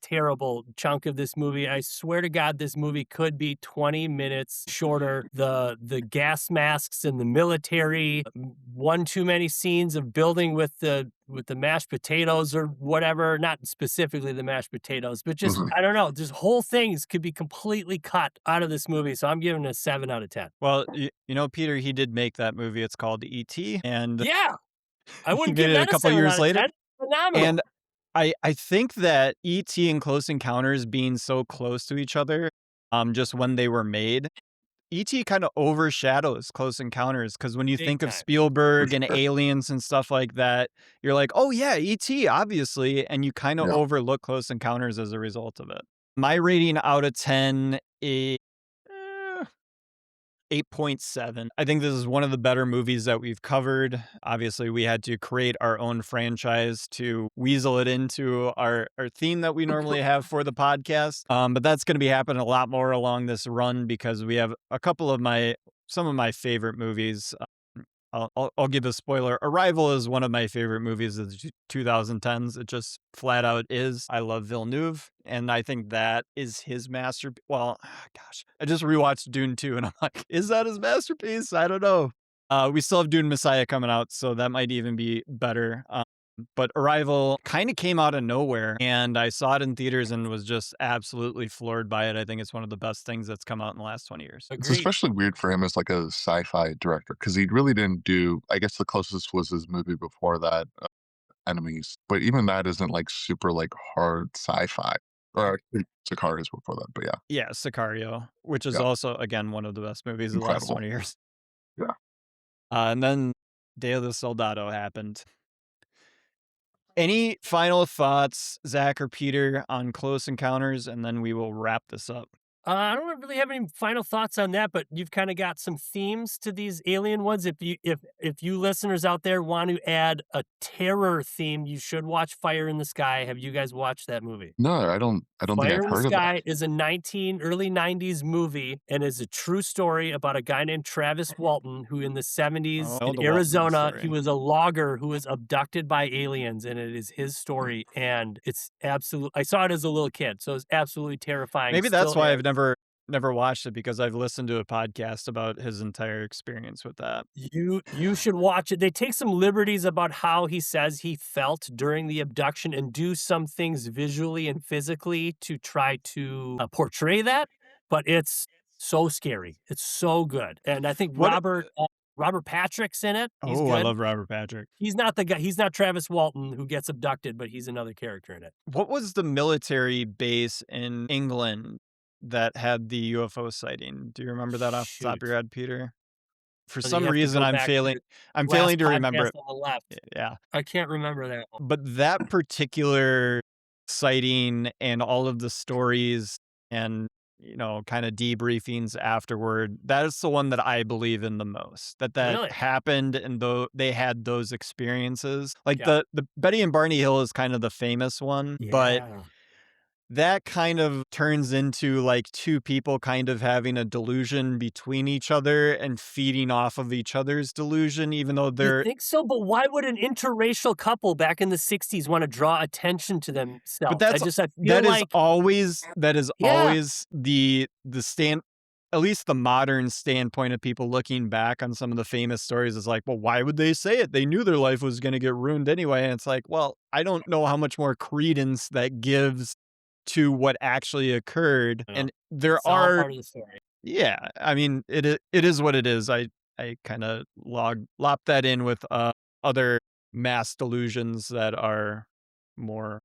terrible chunk of this movie. I swear to God, this movie could be 20 minutes shorter. The gas masks and the military, one too many scenes of building with the mashed potatoes or whatever. Not specifically the mashed potatoes, but just Mhm. I don't know. Just whole things could be completely cut out of this movie. So I'm giving it a 7 out of 10. Well, Peter, he did make that movie. It's called E.T., and Yeah, I he wouldn't made give it a that a couple 7 years out of later. 10. Phenomenal. And I think that E.T. and Close Encounters being so close to each other, just when they were made, E.T. kind of overshadows Close Encounters, because when you Big think of time. Spielberg For and sure. aliens and stuff like that, you're like, oh yeah, E.T., obviously, and you kind of Yeah. overlook Close Encounters as a result of it. My rating out of 10 is 8.7. I think this is one of the better movies that we've covered. Obviously, we had to create our own franchise to weasel it into our theme that we normally have for the podcast. But that's going to be happening a lot more along this run, because we have some of my favorite movies. I'll give a spoiler. Arrival is one of my favorite movies of the 2010s. It just flat out is. I love Villeneuve, and I think that is his masterpiece. Well, gosh, I just rewatched Dune 2, and I'm like, is that his masterpiece? I don't know. We still have Dune Messiah coming out, so that might even be better. But Arrival kind of came out of nowhere, and I saw it in theaters and was just absolutely floored by it. I think it's one of the best things that's come out in the last 20 years. It's Agreed. especially weird for him as like a sci-fi director because he really didn't do. I guess the closest was his movie before that, Enemies. But even that isn't like super like hard sci-fi. Or actually, Sicario is before that. But yeah, Yeah, Sicario, which is yeah, also, again, one of the best movies of the last incredible. 20 years. Yeah. And then Day of the Soldado happened. Any final thoughts, Zach or Peter, on Close Encounters, and then we will wrap this up. I don't really have any final thoughts on that, but you've kind of got some themes to these alien ones. If you listeners out there want to add a terror theme, you should watch Fire in the Sky. Have you guys watched that movie? No, I don't think Fire I've in the heard of that. Sky is a early 90s movie and is a true story about a guy named Travis Walton who in the 70s Oh, in the Walton Arizona, story. he was a logger who was abducted by aliens, and it is his story, and it's absolute. I saw it as a little kid, so it's absolutely terrifying. Maybe that's Still why is. I've never watched it, because I've listened to a podcast about his entire experience with that. You should watch it. They take some liberties about how he says he felt during the abduction and do some things visually and physically to try to portray that, but it's so scary. It's so good. And I think What? Robert Patrick's in it. He's Oh, I good. love Robert Patrick. He's not the guy. He's not Travis Walton who gets abducted, but he's another character in it. What was the military base in England that had the UFO sighting? Do you remember that off the top of Shoot. your head, Peter? For You some have to reason, go I'm back to failing. your I'm last failing to remember podcast it. on the left. Yeah. I can't remember that one. But that particular sighting and all of the stories and, kind of debriefings afterward, that is the one that I believe in the most. That Really? happened, and though they had those experiences. Like Yeah. the Betty and Barney Hill is kind of the famous one, but Yeah. that kind of turns into like two people kind of having a delusion between each other and feeding off of each other's delusion, even though You they're. think so? But why would an interracial couple back in the 60s want to draw attention to But themselves? that's I feel that is like, always yeah, the stand. at least the modern standpoint of people looking back on some of the famous stories is like, well, why would they say it? They knew their life was going to get ruined anyway. And it's like, well, I don't know how much more credence that gives to what actually occurred. Yeah. And there It's all are, part of the story. yeah, I mean, it is what it is. I kind of lop that in with other mass delusions that are more.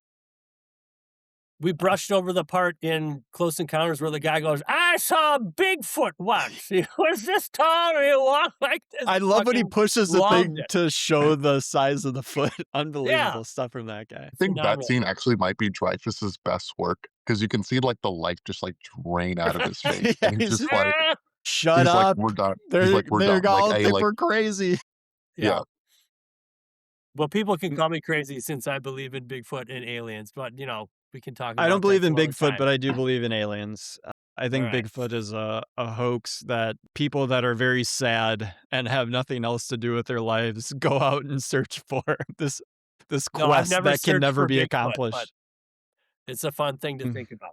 We brushed over the part in Close Encounters where the guy goes, "I saw Bigfoot once. He was this tall and he walked like this." I love when he Fucking pushes the loved thing it. to show the size of the foot. Unbelievable Yeah. stuff from that guy. I think that Phenomenal. scene actually might be Dreyfuss's best work because you can see like the life just like drain out of his face. Yeah, And he's he's just like, Ah! Shut he's like, up. we're done. He's They're like, we're they're done. Like, all I think like, we're crazy. yeah. Well, people can call me crazy since I believe in Bigfoot and aliens, but we can talk about I don't believe that in some other Bigfoot, time. but I do believe in aliens. I think Alright. Bigfoot is a hoax that people that are very sad and have nothing else to do with their lives go out and search for this No, I've quest never that can searched never for be Bigfoot, accomplished. but it's a fun thing to Mm. think about.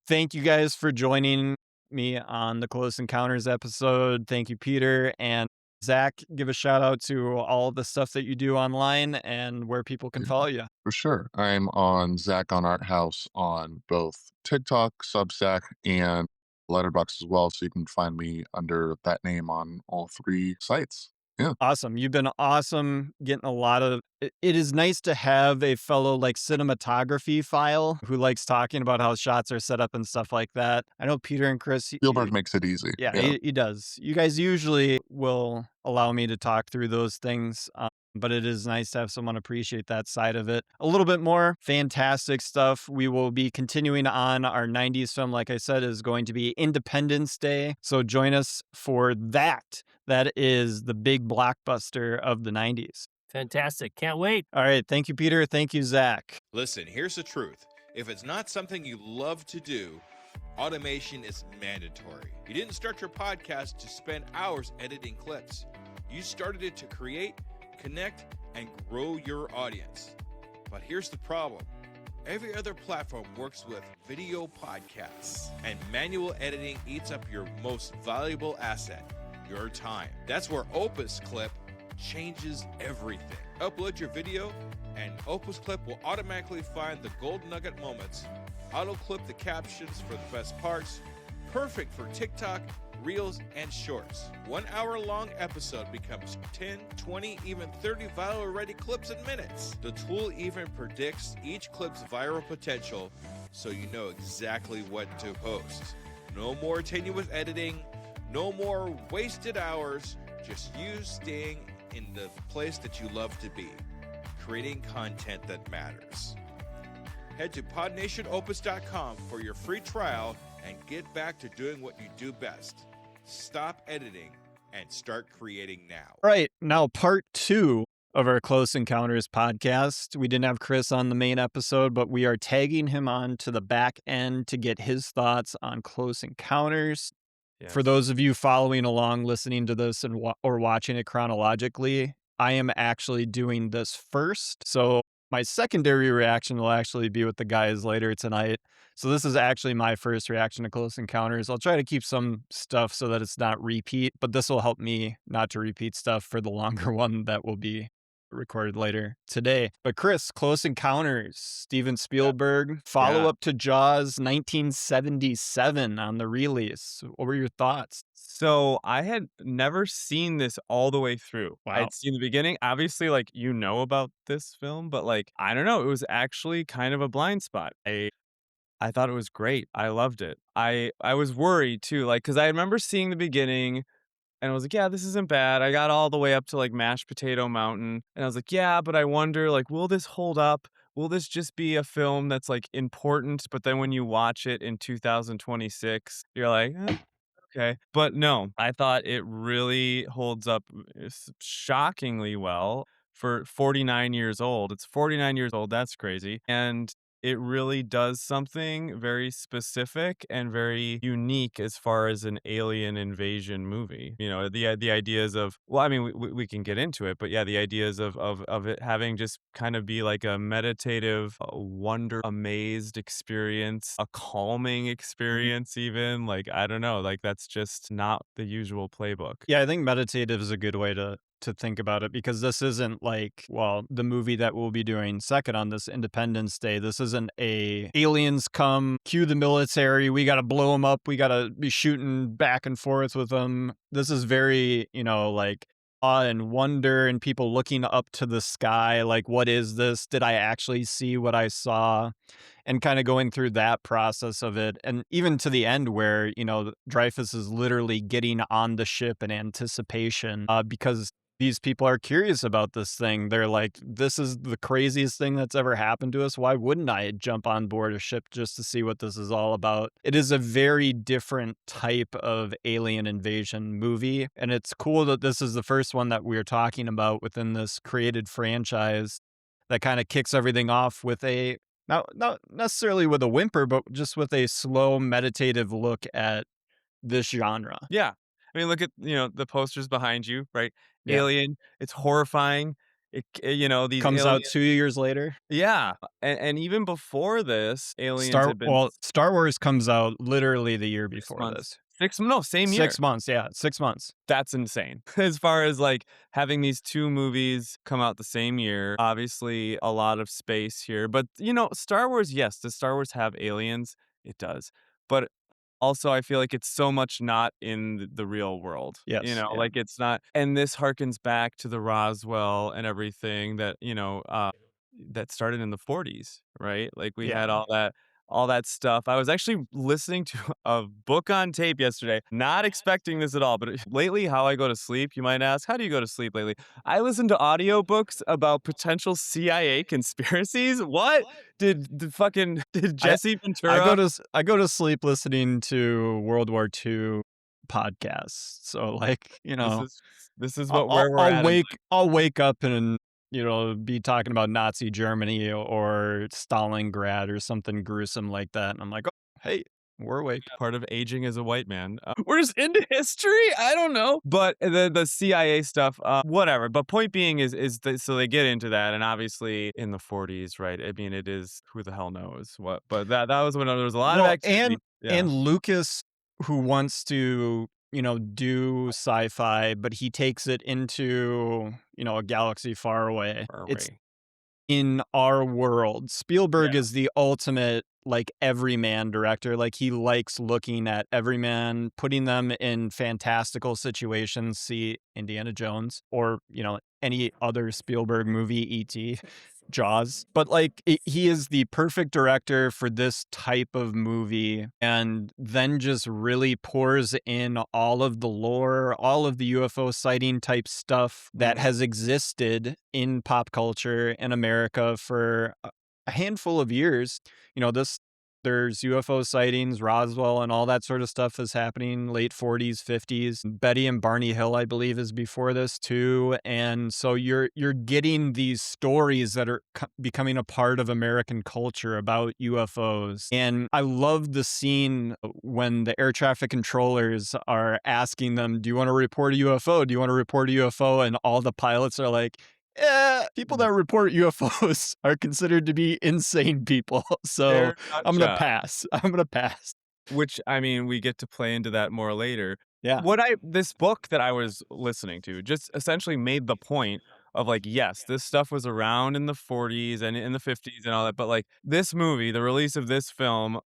Thank you guys for joining me on the Close Encounters episode. Thank you, Peter. And Zach, give a shout out to all the stuff that you do online and where people can Yeah. follow you. For sure. I'm on zachonarthouse on both TikTok, Substack, and Letterboxd as well. So you can find me under that name on all 3 sites. Yeah. Awesome. You've been awesome getting a lot of it is nice to have a fellow like cinematography file who likes talking about how shots are set up and stuff like that. I know Peter and Chris, Spielberg makes it easy. yeah, Yeah. he does. You guys usually will allow me to talk through those things. But it is nice to have someone appreciate that side of it a little bit more. Fantastic stuff. We will be continuing on. Our 90s film, like I said, is going to be Independence Day. So join us for that. That is the big blockbuster of the 90s. Fantastic. Can't wait. All right. Thank you, Peter. Thank you, Zach. Listen, here's the truth. If it's not something you love to do, automation is mandatory. You didn't start your podcast to spend hours editing clips. You started it to create, connect, and grow your audience. But here's the problem. Every other platform works with video podcasts, and manual editing eats up your most valuable asset, your time. That's where Opus Clip changes everything. Upload your video, and Opus Clip will automatically find the gold nugget moments, auto-clip the captions for the best parts, perfect for TikTok, Reels, and Shorts. 1 hour-long episode becomes 10, 20, even 30 viral-ready clips in minutes. The tool even predicts each clip's viral potential, so you know exactly what to post. No more tenuous editing, no more wasted hours, just you staying in the place that you love to be, creating content that matters. Head to podnationopus.com for your free trial and get back to doing what you do best. Stop editing and start creating now. All right. Now, part 2 of our Close Encounters podcast. We didn't have Chris on the main episode, but we are tagging him on to the back end to get his thoughts on Close Encounters. Yes. For those of you following along, listening to this and or watching it chronologically, I am actually doing this first. So my secondary reaction will actually be with the guys later tonight. So this is actually my first reaction to Close Encounters. I'll try to keep some stuff so that it's not repeat, but this will help me not to repeat stuff for the longer one that will be recorded later today. But Chris, Close Encounters, Steven Spielberg, follow-up to Jaws 1977 on the release. What were your thoughts? So I had never seen this all the way through. Wow. I'd seen the beginning. Obviously, like, you know about this film, but like, I don't know. It was actually kind of a blind spot. I thought it was great. I loved it. I was worried too, like, because I remember seeing the beginning and I was like, yeah, this isn't bad. I got all the way up to like Mashed Potato Mountain. And I was like, yeah, but I wonder, like, will this hold up? Will this just be a film that's like important? But then when you watch it in 2026, you're like, okay. But no, I thought it really holds up shockingly well for 49 years old. It's 49 years old. That's crazy. And it really does something very specific and very unique as far as an alien invasion movie. You know, the ideas of, well, I mean, we can get into it, but yeah, the ideas of it having just kind of be like a meditative, wonder amazed experience, a calming experience, even like, I don't know, like that's just not the usual playbook. Yeah, I think meditative is a good way to think about it, because this isn't like, well, the movie that we'll be doing second on this Independence Day. This isn't a aliens come, cue the military, we got to blow them up, we got to be shooting back and forth with them. This is very, like awe and wonder and people looking up to the sky, like, what is this? Did I actually see what I saw? And kind of going through that process of it. And even to the end where, Dreyfus is literally getting on the ship in anticipation, because these people are curious about this thing. They're like, this is the craziest thing that's ever happened to us. Why wouldn't I jump on board a ship just to see what this is all about? It is a very different type of alien invasion movie. And it's cool that this is the first one that we're talking about within this created franchise that kind of kicks everything off with a, not necessarily with a whimper, but just with a slow meditative look at this genre. Yeah. I mean, look at, the posters behind you, right? Yeah. Alien, it's horrifying. These Comes out aliens. 2 years later. Yeah. And even before this, aliens had been Star Wars comes out literally the year 6 before months. this. Same year. 6 months, yeah, 6 months. That's insane. As far as like having these two movies come out the same year, obviously a lot of space here. But, Star Wars, yes, does Star Wars have aliens? It does. But also, I feel like it's so much not in the real world. Yes, yeah. Like it's not. And this harkens back to the Roswell and everything that, that started in the 40s, right? Like we had all that stuff. I was actually listening to a book on tape yesterday, not expecting this at all. But lately, how I go to sleep, you might ask, how do you go to sleep lately? I listen to audiobooks about potential CIA conspiracies. What? Did Jesse Ventura? I go to sleep listening to World War II podcasts. So like, This is where we're at. I'll wake up and be talking about Nazi Germany or Stalingrad or something gruesome like that. And I'm like, oh, hey, we're awake. Part of aging as a white man. We're just into history. I don't know. But the CIA stuff, whatever. But point being is that, so they get into that. And obviously in the 40s, right? I mean, it is, who the hell knows what. But that was when there was a lot of activity. And Lucas, who wants to do sci-fi, but he takes it into, a galaxy far away. It's in our world. Spielberg is the ultimate, like, everyman director. Like, he likes looking at everyman, putting them in fantastical situations. See Indiana Jones or, any other Spielberg movie, E.T., Jaws. But like, he is the perfect director for this type of movie, and then just really pours in all of the lore, all of the UFO sighting type stuff that has existed in pop culture in America for a handful of years. There's UFO sightings, Roswell, and all that sort of stuff is happening late 40s, 50s. Betty and Barney Hill, I believe, is before this too. And so you're getting these stories that are becoming a part of American culture about UFOs. And I love the scene when the air traffic controllers are asking them, do you want to report a UFO? Do you want to report a UFO? And all the pilots are like, people that report UFOs are considered to be insane people. So I'm going to pass. Which, I mean, we get to play into that more later. Yeah. This book that I was listening to just essentially made the point of like, yes, this stuff was around in the 40s and in the 50s and all that. But like this movie, the release of this film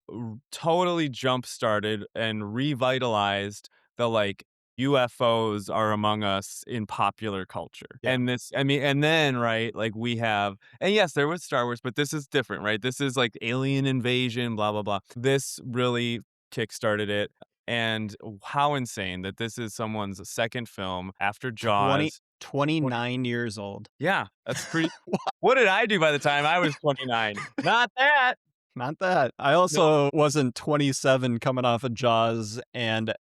totally jump-started and revitalized the like UFOs are among us in popular culture. Yeah. And then, right, like we have, and yes, there was Star Wars, but this is different, right? This is like alien invasion, blah, blah, blah. This really kickstarted it. And how insane that this is someone's second film after Jaws. 29 years old. Yeah, that's pretty. What did I do by the time I was 29? Not that. I also wasn't 27 coming off of Jaws, and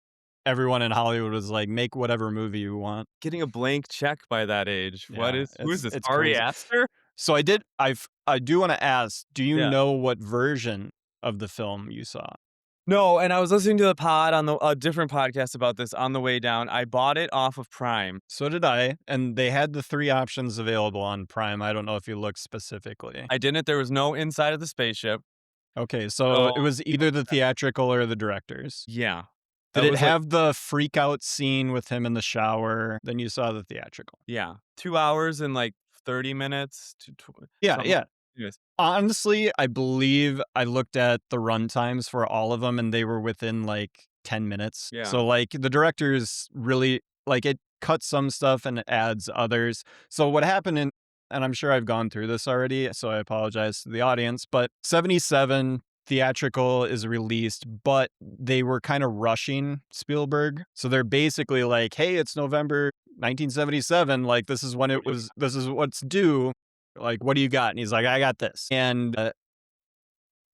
everyone in Hollywood was like, make whatever movie you want. Getting a blank check by that age. Yeah, who is this? it's Ari crazy. Aster? So I do want to ask, do you Yeah. know what version of the film you saw? No, and I was listening to the pod on a different podcast about this on the way down. I bought it off of Prime. So did I, and they had the 3 options available on Prime. I don't know if you looked specifically. I didn't. There was no inside of the spaceship. Okay, so So it was either the theatrical or the director's. yeah, Did that it was like have the freak out scene with him in the shower? Then you saw the theatrical. 2 hours and like 30 minutes to Yeah, something. yeah. Anyways, Honestly, I believe I looked at the run times for all of them, and they were within, like, 10 minutes. Yeah. So, like, the director's really like, it cuts some stuff and it adds others. So what happened and I'm sure I've gone through this already, so I apologize to the audience, but 77 theatrical is released, but they were kinda rushing Spielberg. So they're basically like, "Hey, it's November 1977, like, this is when this is what's due. Like, what do you got?" And he's like, "I got this." And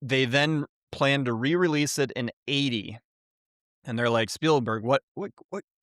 they then plan to re-release it in 80. And they're like, "Spielberg, what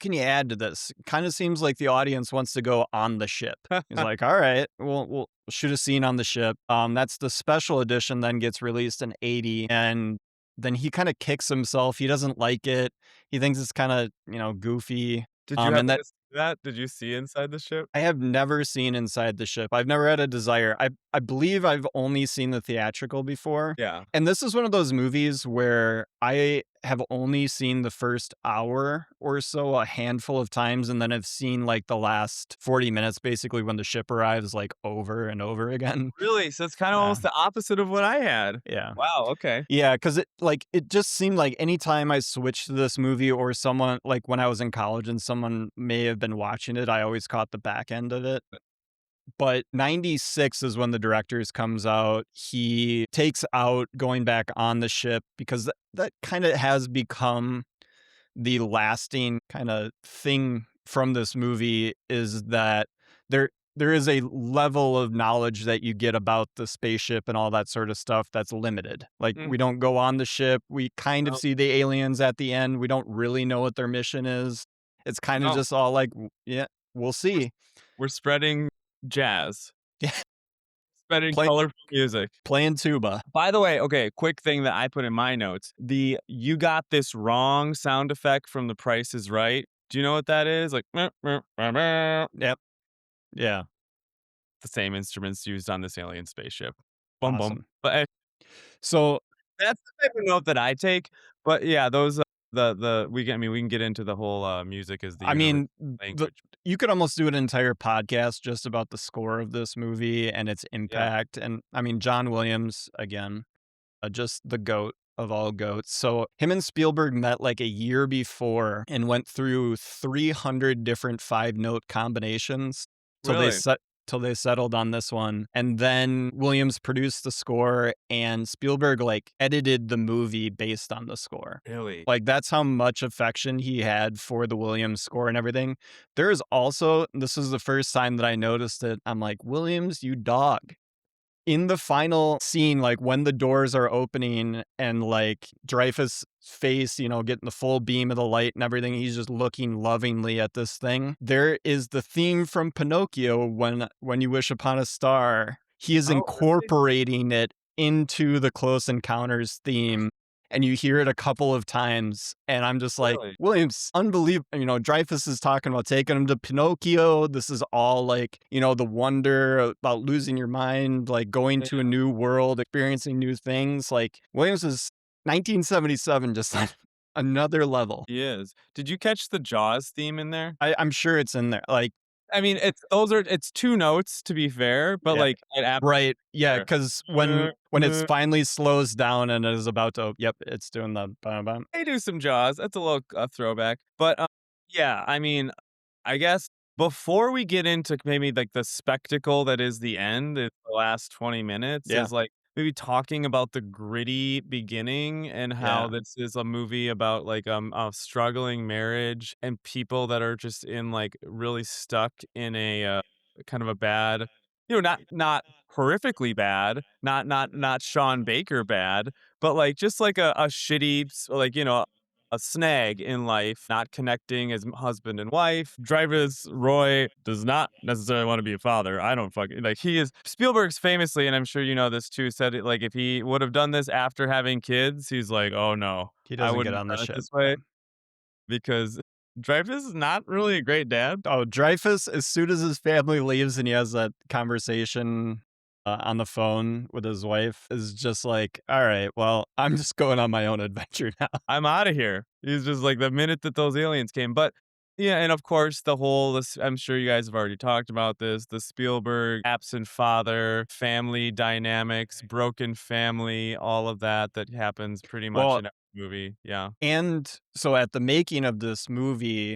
can you add to this? Kind of seems like the audience wants to go on the ship." He's like, "All right, we'll shoot a scene on the ship." That's the special edition then gets released in 80. And then he kind of kicks himself. He doesn't like it. He thinks it's kind of, goofy. did you And happen that to see that? Did you see inside the ship? I have never seen Inside the Ship. I've never had a desire. I believe I've only seen the theatrical before. Yeah. And this is one of those movies where I have only seen the first hour or so a handful of times, and then I've seen like the last 40 minutes, basically when the ship arrives, like over and over again. Really? So it's kind of Yeah. almost the opposite of what I had. Yeah. Wow. Okay. Yeah, because it just seemed like anytime I switched to this movie or someone like when I was in college and someone may have been watching it, I always caught the back end of it. But 96 is when the director's comes out. He takes out going back on the ship because that kind of has become the lasting kind of thing from this movie is that there is a level of knowledge that you get about the spaceship and all that sort of stuff that's limited. Like we don't go on the ship. We kind of No. see the aliens at the end. We don't really know what their mission is. It's kind of No. just all like, yeah, we'll see. We're spreading jazz. Yeah. Spreading Play- colorful music. Playing tuba. By the way, okay, quick thing that I put in my notes. The "you got this wrong" sound effect from The Price is Right. Do you know what that is? Like, the Yep. Yeah. same instruments used on this alien spaceship. Bum bum. Awesome. But So that's the type of note that I take. But yeah, those we can get into the whole music as the I mean, language. you could almost do an entire podcast just about the score of this movie and its impact. And I mean, John Williams, again, just the goat of all goats. So him and Spielberg met like a year before and went through 300 different 5-note combinations till Really? till they settled on this one. And then Williams produced the score and Spielberg like edited the movie based on the score. Really? Like that's how much affection he had for the Williams score and everything. There is also, this is the first time that I noticed it. I'm like, Williams, you dog. In the final scene, like when the doors are opening and like Dreyfus' face, getting the full beam of the light and everything, he's just looking lovingly at this thing. There is the theme from Pinocchio, when you wish upon a star. He is Oh, really? incorporating it into the Close Encounters theme. And you hear it a couple of times, and I'm just like, Really? Williams, unbelievable. Dreyfus is talking about taking him to Pinocchio. This is all like, the wonder about losing your mind, like going to a new world, experiencing new things. Like Williams is 1977, just on another level. He is. Did you catch the Jaws theme in there? I'm sure it's in there. Like, I mean, it's 2 notes to be fair, but Yeah. like it right. Yeah. Sure. Because when it finally slows down and it is about to, yep, it's doing the bam, bam. they do some Jaws. That's a little throwback. But yeah, I mean, I guess before we get into maybe like the spectacle that is the end, the last 20 minutes Yeah. is like maybe talking about the gritty beginning and how Yeah. this is a movie about like a struggling marriage and people that are just in like really stuck in a kind of a bad, not horrifically bad, not Sean Baker bad, but like just like a shitty like a snag in life, not connecting as husband and wife. Dreyfuss, Roy, does not necessarily want to be a father. I don't fucking like he is Spielberg's famously, and I'm sure you know this too, said it like if he would have done this after having kids, he's like, oh no, He I doesn't get wouldn't on the have done it ship. this way because Dreyfuss is not really a great dad. Oh, Dreyfus, as soon as his family leaves and he has that conversation on the phone with his wife, is just like, all right, well, I'm just going on my own adventure now. I'm out of here. He's just like the minute that those aliens came. But yeah, and of course the whole I'm sure you guys have already talked about this, the Spielberg absent father, family dynamics, broken family, all of that happens pretty much Well, in every movie. Yeah. and so at the making of this movie,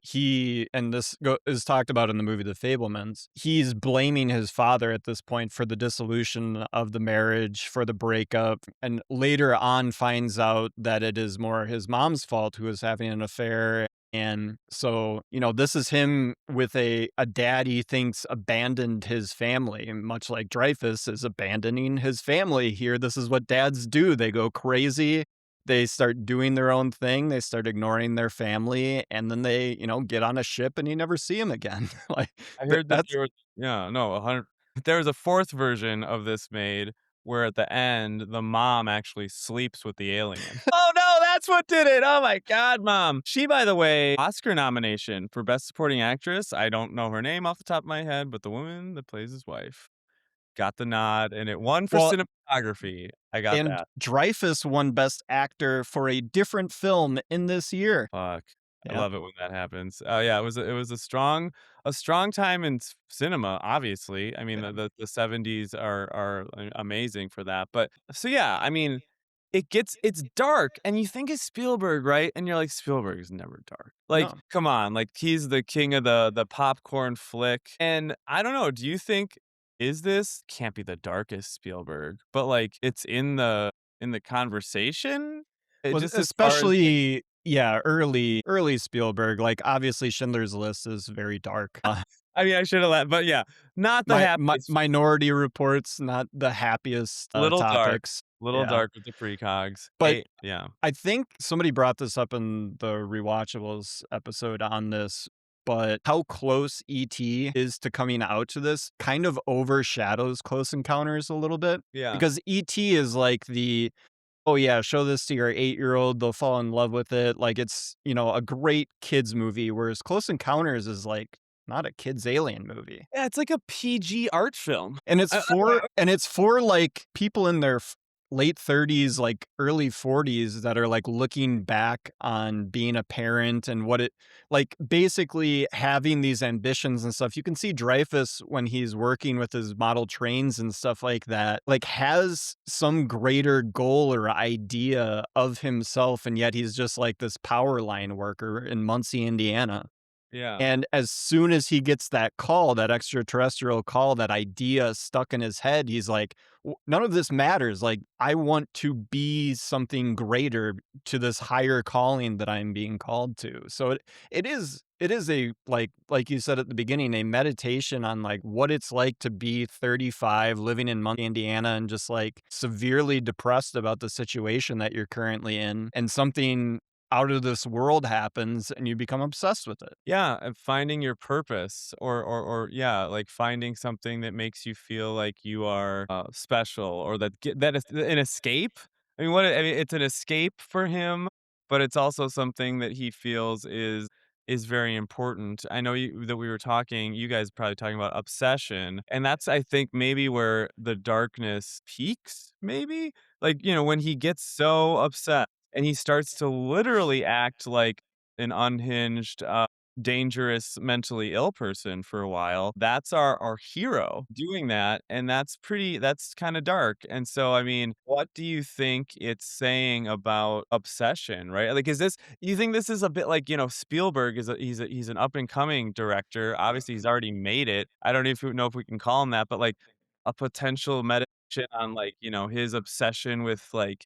and this is talked about in the movie The Fablemans, he's blaming his father at this point for the dissolution of the marriage, for the breakup, and later on finds out that it is more his mom's fault who is having an affair. And so, this is him with a dad he thinks abandoned his family, much like Dreyfus is abandoning his family here. This is what dads do. They go crazy. They start doing their own thing. They start ignoring their family, and then they, get on a ship and you never see them again. Like I heard that that's there was yeah, no, 100 there was a fourth version of this made where at the end the mom actually sleeps with the alien. Oh no, that's what did it. Oh my god, mom. She, by the way, Oscar nomination for Best Supporting Actress. I don't know her name off the top of my head, but the woman that plays his wife got the nod and it won for well, cinematography. I got and that. Dreyfus won Best Actor for a different film in this year. Fuck. I Yeah. love it when that happens. Oh yeah, it was a strong time in cinema. Obviously, I mean Yeah. the 70s are amazing for that. But so yeah, I mean, it's dark, and you think it's Spielberg, right? And you're like, Spielberg is never dark. Like, No. come on, like he's the king of the popcorn flick. And I don't know. Do you think is this can't be the darkest Spielberg, but like it's in the conversation? It Well, just as far as like. especially, yeah, early Spielberg. Like, obviously, Schindler's List is very dark. I mean, I should have let, but yeah, not the My happiest. Minority Report's not the happiest Little dark, topics. little Yeah, dark with the precogs. but Yeah, I think somebody brought this up in the Rewatchables episode on this, but how close E.T. is to coming out to this kind of overshadows Close Encounters a little bit. yeah, Because E.T. is like oh yeah, show this to your 8-year-old, they'll fall in love with it. Like it's, a great kids movie, whereas Close Encounters is like not a kids alien movie. yeah. It's like a PG art film. And it's I, for I, and it's for like people in their late 30s, like early 40s that are like looking back on being a parent and what it like basically having these ambitions and stuff. You can see Dreyfus when he's working with his model trains and stuff like that, like has some greater goal or idea of himself, and yet he's just like this power line worker in Muncie, Indiana. yeah, And as soon as he gets that call, that extraterrestrial call, that idea stuck in his head, he's like, None of this matters. Like, I want to be something greater to this higher calling that I'm being called to." So it is a, like you said at the beginning, a meditation on like what it's like to be 35 living in Muncie, Indiana, and just like severely depressed about the situation that you're currently in, and something out of this world happens and you become obsessed with it. yeah. And finding your purpose, or yeah, like finding something that makes you feel like you are special, or that is an escape. I mean, it's an escape for him, but it's also something that he feels is very important. I know that we were talking, you guys probably talking about obsession, and that's I think maybe where the darkness peaks, maybe like when he gets so upset and he starts to literally act like an unhinged, dangerous, mentally ill person for a while. That's our hero doing that, and that's kind of dark. And so, I mean, what do you think it's saying about obsession, right? Like, you think this is a bit like, Spielberg he's an up and coming director. Obviously, he's already made it. I don't even know if we can call him that, but like a potential meditation on like, his obsession with like,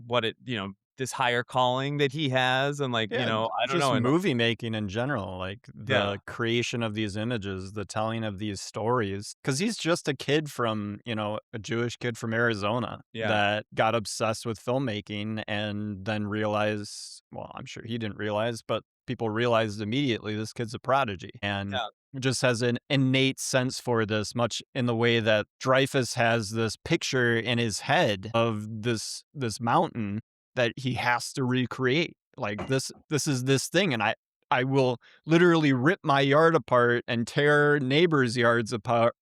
what it, this higher calling that he has, and like, Yeah, I don't just know, and movie making in general, like yeah, the creation of these images, the telling of these stories. Because he's just a kid from, a Jewish kid from Arizona yeah, that got obsessed with filmmaking and then realized, well, I'm sure he didn't realize, but people realized immediately this kid's a prodigy and yeah. just has an innate sense for this, much in the way that Dreyfus has this picture in his head of this mountain that he has to recreate. Like this is this thing, and I will literally rip my yard apart and tear neighbors' yards apart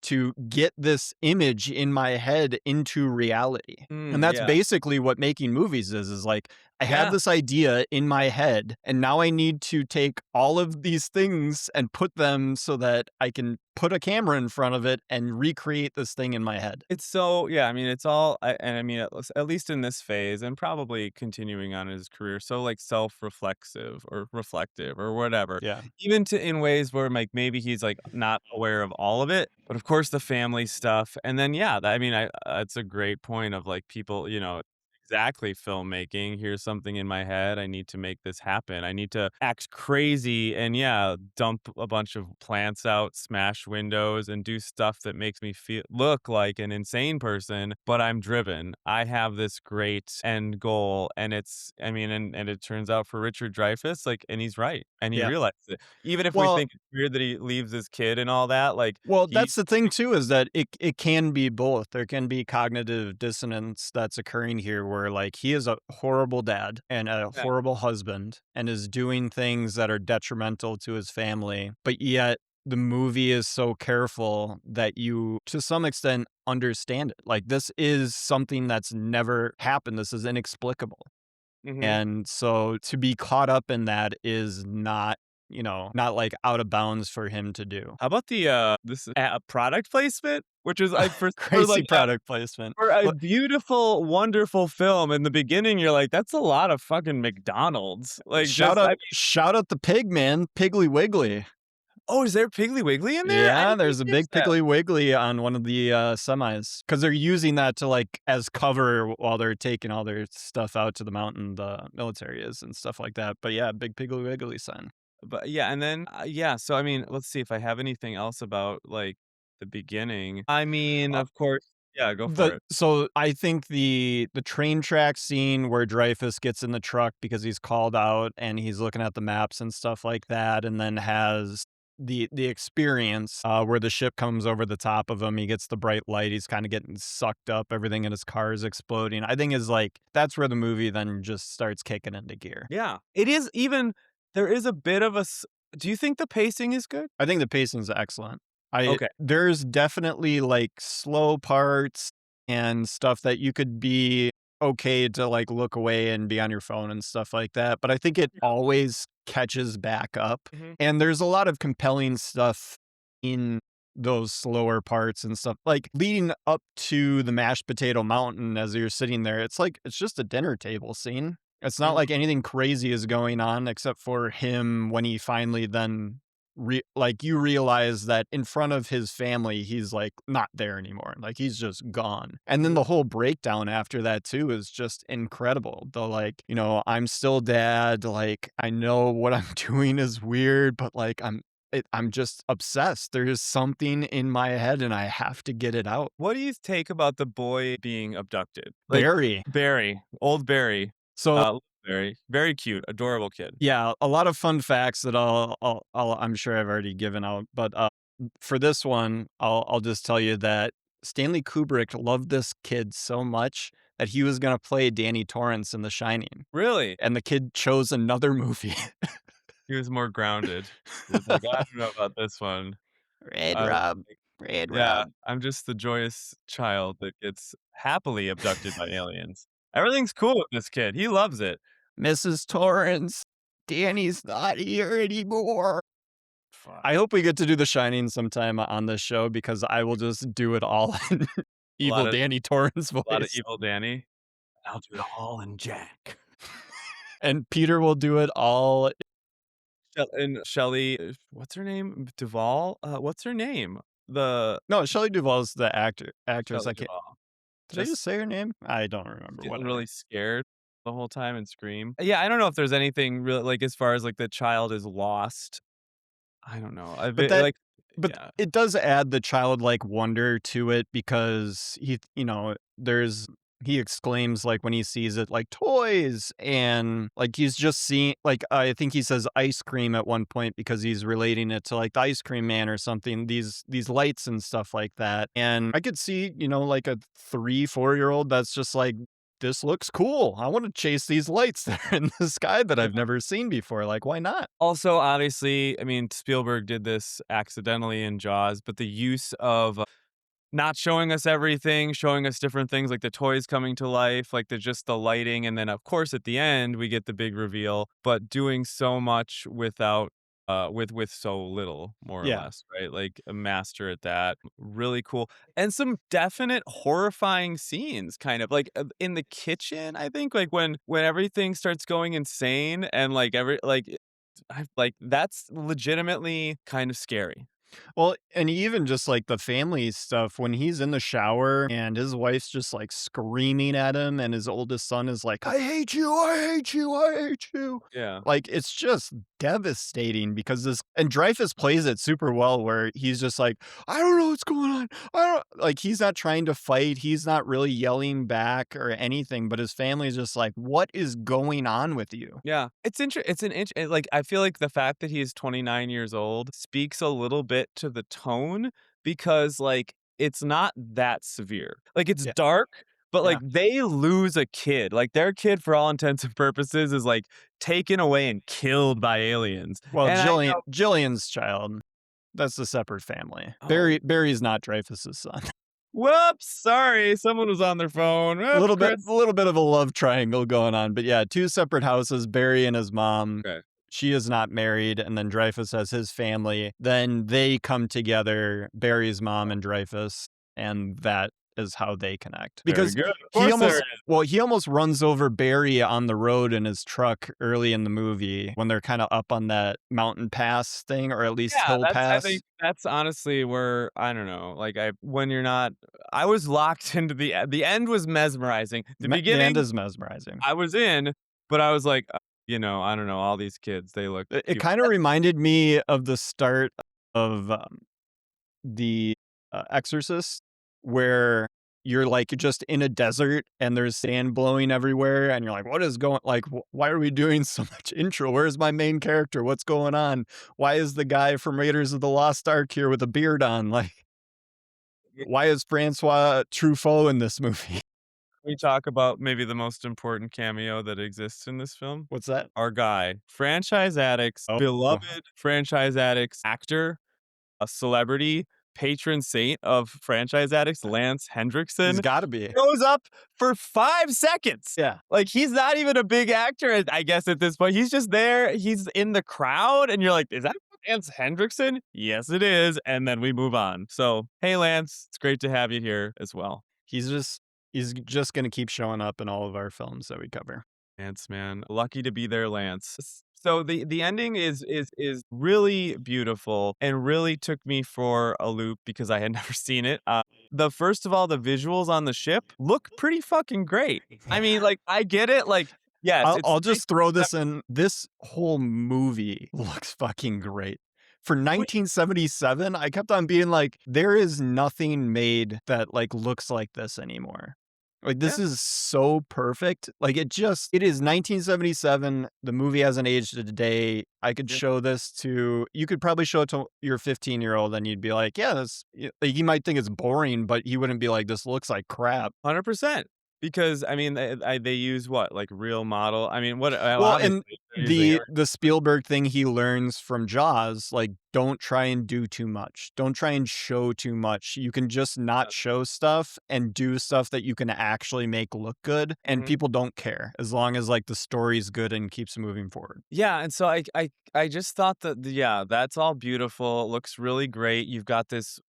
to get this image in my head into reality. And that's Yeah, basically what making movies is like I have yeah. this idea in my head and now I need to take all of these things and put them so that I can put a camera in front of it and recreate this thing in my head. It's so yeah, I mean, it's all and I mean, at least in this phase and probably continuing on in his career, so, like, self-reflexive or reflective or whatever, Yeah. even to in ways where, like, maybe he's, like, not aware of all of it, but, of course, the family stuff, and then, yeah, I mean, it's a great point of, like, people, exactly, filmmaking, "Here's something in my head, I need to make this happen, I need to act crazy and, yeah, dump a bunch of plants out, smash windows, and do stuff that makes me look like an insane person, but I'm driven. I have this great end goal, and it's I mean, and it turns out for Richard Dreyfuss, like and he's right, and he Yeah. realized it. Even if we Well, think it's weird that he leaves his kid and all that, like, Well, he that's the thing too, is that it can be both. There can be cognitive dissonance that's occurring here where like he is a horrible dad and a yeah, horrible husband and is doing things that are detrimental to his family, but yet the movie is so careful that you to some extent understand it. Like this is something that's never happened. This is inexplicable. mhm. And so to be caught up in that is not, not like out of bounds for him to do. How about this product placement? Which is, like, for, Crazy like, product placement. for a But beautiful, wonderful film, in the beginning, you're like, "That's a lot of fucking McDonald's." Like, shout just I out mean shout out the pig, man, Piggly Wiggly. oh, is there Piggly Wiggly in there? I Yeah, didn't there's a notice big that. Piggly Wiggly on one of the, semis because 'cause they're using that to, like, as cover while they're taking all their stuff out to the mountain the military is and stuff like that. But yeah, big Piggly Wiggly sign. But, yeah, and then, yeah, so, I mean, let's see if I have anything else about, like, the beginning. I mean, of course yeah, go for it. So I think the train track scene where Dreyfus gets in the truck because he's called out and he's looking at the maps and stuff like that, and then has the experience where the ship comes over the top of him. He gets the bright light. He's kind of getting sucked up. Everything in his car is exploding. I think is like that's where the movie then just starts kicking into gear. Yeah. It is even there is a bit of a s do you think the pacing is good? I think the pacing's excellent. Okay. There's definitely like slow parts and stuff that you could be okay to like look away and be on your phone and stuff like that, but I think it Yeah. always catches back up. Mhm. And there's a lot of compelling stuff in those slower parts and stuff. Like leading up to the mashed potato mountain as you're sitting there, it's like it's just a dinner table scene. It's not Mhm. like anything crazy is going on except for him when he finally then like you realize that in front of his family he's like not there anymore, like he's just gone. And then Mhm. the whole breakdown after that too is just incredible. The like, I'm still dad, like I know what I'm doing is weird, but like I'm just obsessed. There's something in my head and I have to get it out. What do you take about the boy being abducted? Like, Barry. Barry, old Barry, So Barry, very cute, adorable kid. yeah, a lot of fun facts that I'm sure I've already given out, but for this one, I'll just tell you that Stanley Kubrick loved this kid so much that he was gonna play Danny Torrance in The Shining, Really? and the kid chose another movie. He was more grounded. He was like, "I don't know about this one." Red I was Rob, like, Red yeah, Rob, I'm just the joyous child that gets happily abducted by aliens. Everything's cool with this kid. He loves it. Mrs. Torrance, Danny's not here anymore. Fuck. I hope we get to do The Shining sometime on this show because I will just do it all in A lot evil of Danny Torrance a lot of voice. evil Danny. I'll do it all in Jack. And Peter will do it all. And Shelley, what's her name? Duvall? What's her name? The No, Shelley Duvall's the actress. Shelley I can't. Duvall. Did I just say her name? I don't remember. Getting Whatever. really scared. the whole time and scream. Yeah, I don't know if there's anything real like as far as like the child is lost. I don't know. I But bit that like but yeah. it does add the childlike wonder to it because there's he exclaims like when he sees it like toys and like he's just seeing like I think he says ice cream at one point because he's relating it to like the ice cream man or something, these lights and stuff like that. And I could see, like a 3-4-year-old that's just like this looks cool. I want to chase these lights that are in the sky that I've never seen before. Like, why not? Also, obviously, I mean, Spielberg did this accidentally in Jaws, but the use of not showing us everything, showing us different things like the toys coming to life, like the lighting, and then of course at the end we get the big reveal, but doing so much without with so little, more or Yeah. less, right? Like a master at that. Really cool. And some definite horrifying scenes kind of like in the kitchen, I think like when everything starts going insane and like I like that's legitimately kind of scary. Well, and even just like the family stuff, when he's in the shower and his wife's just like screaming at him, and his oldest son is like, I hate you, I hate you, I hate you. Yeah. Like, it's just devastating because and Dreyfuss plays it super well, where he's just like, I don't know what's going on. Like, he's not trying to fight. He's not really yelling back or anything, but his family's just like, what is going on with you? Yeah, like I feel like the fact that he's 29 years old speaks a little bit to the tone because like it's not that severe. Like it's Yeah. dark, but Yeah. like they lose a kid. Like their kid for all intents and purposes is like taken away and killed by aliens. Well, And I know Jillian's child, that's a separate family. oh, Barry's not Dreyfuss's son. whoops, sorry, someone was on their phone. A Whoops, little bit Chris. a little bit of a love triangle going on, but yeah, 2 separate houses, Barry and his mom. Okay. She is not married, and then Dreyfuss has his family. Then they come together, Barry's mom and Dreyfuss, and that is how they connect. Very Because good. Of course there is. he almost runs over Barry on the road in his truck early in the movie when they're kind of up on that mountain pass thing, or at least Yeah, hill I pass. think that's honestly where I don't know, like when you're not I was locked into the end was mesmerizing. The The end beginning is mesmerizing. I was in, but I was like, I don't know, all these kids, they look It cute. kind of reminded me of the start of the Exorcist, where you're like just in a desert and there's sand blowing everywhere, and you're like, what is going like? Why are we doing so much intro? Where's my main character? What's going on? Why is the guy from Raiders of the Lost Ark here with a beard on? Like, why is Francois Truffaut in this movie? We talk about maybe the most important cameo that exists in this film. What's that? Our guy, Franchise Addicts, Oh. beloved Franchise Addicts actor, a celebrity, patron saint of Franchise Addicts, Lance Hendrickson. He's got to be. Goes up for 5 seconds. Yeah. Like he's not even a big actor, I guess, at this point. He's just there. He's in the crowd, and you're like, is that Lance Hendrickson? Yes, it is. And then we move on. So, hey, Lance, it's great to have you here as well. He's just going to keep showing up in all of our films that we cover. Lance, man, lucky to be there, Lance. So the ending is really beautiful and really took me for a loop because I had never seen it. First of all, the visuals on the ship look pretty fucking great. I mean, like I get it, like yes, I'll just throw this in. This whole movie looks fucking great. For 1977, I kept on being like, there is nothing made that like looks like this anymore. Like this is so perfect. Like it is 1977. The movie hasn't aged a day. I could show this you could probably show it to your 15-year-old and you'd be like, yeah, like, he might think it's boring, but he wouldn't be like, this looks like crap. 100%. Because I mean, they use what, like real model. I mean, what? Well, and the Spielberg thing he learns from Jaws, like, don't try and do too much. Don't try and show too much. You can just not show stuff and do stuff that you can actually make look good, and people don't care as long as like the story's good and keeps moving forward. Yeah, and so I just thought that that's all beautiful. It looks really great. You've got this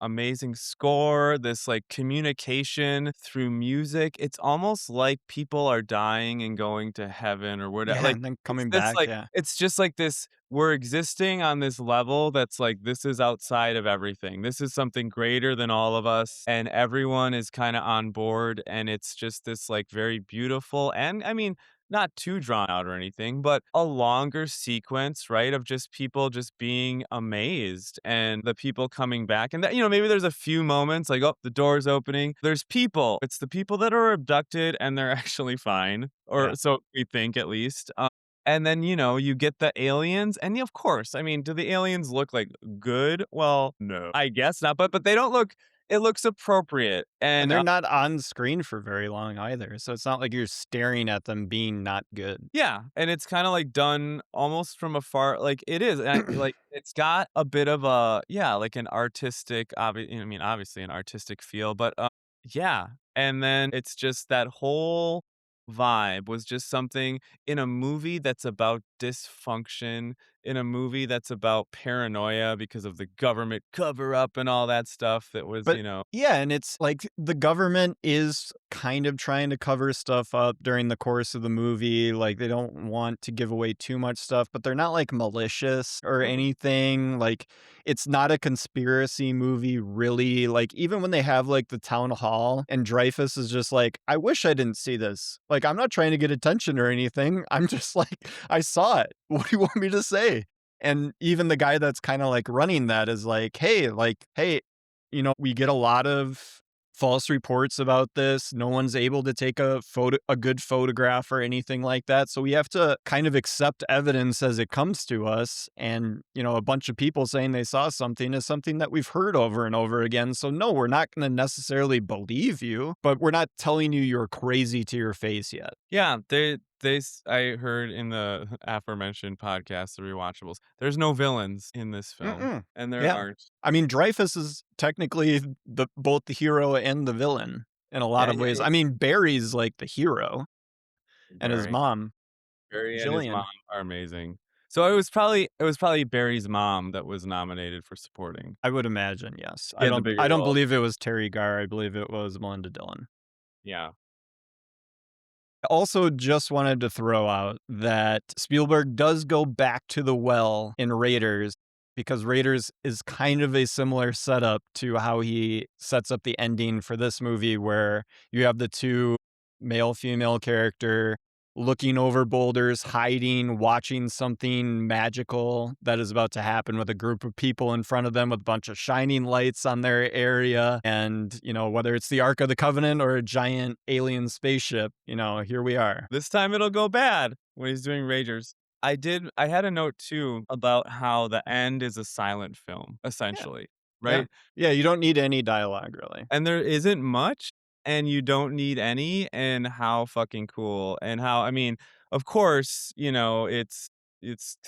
amazing score, this like communication through music. It's almost like people are dying and going to heaven or whatever. Yeah, Like and then it's coming this back, like yeah. it's just like this, we're existing on this level that's like this is outside of everything. This is something greater than all of us, and everyone is kind of on board, and it's just this like very beautiful, and I mean, not too drawn out or anything, but a longer sequence, right? Of just people just being amazed and the people coming back. And that, maybe there's a few moments like, oh, the door's opening. There's people. It's the people that are abducted and they're actually fine. Or Yeah. so we think at least. And then, you get the aliens. And of course, I mean, do the aliens look like good? Well, no, I guess not. But they don't look, it looks appropriate. And And they're not on screen for very long either, so it's not like you're staring at them being not good. yeah, and it's kinda, like, done almost from afar, like, it is, and like, it's got a bit of a yeah, like, an artistic, I mean, obviously an artistic feel, but, yeah, and then it's just that whole vibe was just something in a movie that's about dysfunction, in a movie that's about paranoia because of the government cover-up and all that stuff that was, But yeah, and it's like the government is kind of trying to cover stuff up during the course of the movie. Like they don't want to give away too much stuff, but they're not like malicious or Mhm. anything. Like it's not a conspiracy movie, really. Like even when they have like the town hall and Dreyfus is just like, I wish I didn't see this. Like I'm not trying to get attention or anything. I'm just like, I saw it. What do you want me to say? And even the guy that's kind of like running that is like, hey, we get a lot of false reports about this. No one's able to take a good photograph or anything like that. So we have to kind of accept evidence as it comes to us. And, a bunch of people saying they saw something is something that we've heard over and over again. So no, we're not going to necessarily believe you, but we're not telling you you're crazy to your face yet. Yeah, I heard in the aforementioned podcast, The Rewatchables, there's no villains in this film, Mm-mm. and there Yeah. aren't. I mean, Dreyfus is technically both the hero and the villain in a lot Yeah, of yeah, ways. yeah. I mean, Barry's like the hero and his Barry. mom, Barry and his mom Jillian. are amazing. So it was probably Barry's mom that was nominated for supporting. I would imagine, yes. He I had the don't bigger I don't role. believe it was Terry Garr. I believe it was Melinda Dillon. Yeah. I also just wanted to throw out that Spielberg does go back to the well in Raiders because Raiders is kind of a similar setup to how he sets up the ending for this movie where you have the two male-female character looking over boulders, hiding, watching something magical that is about to happen with a group of people in front of them with a bunch of shining lights on their area. And, whether it's the Ark of the Covenant or a giant alien spaceship, here we are. This time it'll go bad when he's doing Ragers. I had a note too about how the end is a silent film, Yeah. essentially, Yeah. right? Yeah. You don't need any dialogue, really. And there isn't much, and you don't need any, and how fucking cool, and how I mean, of course, it's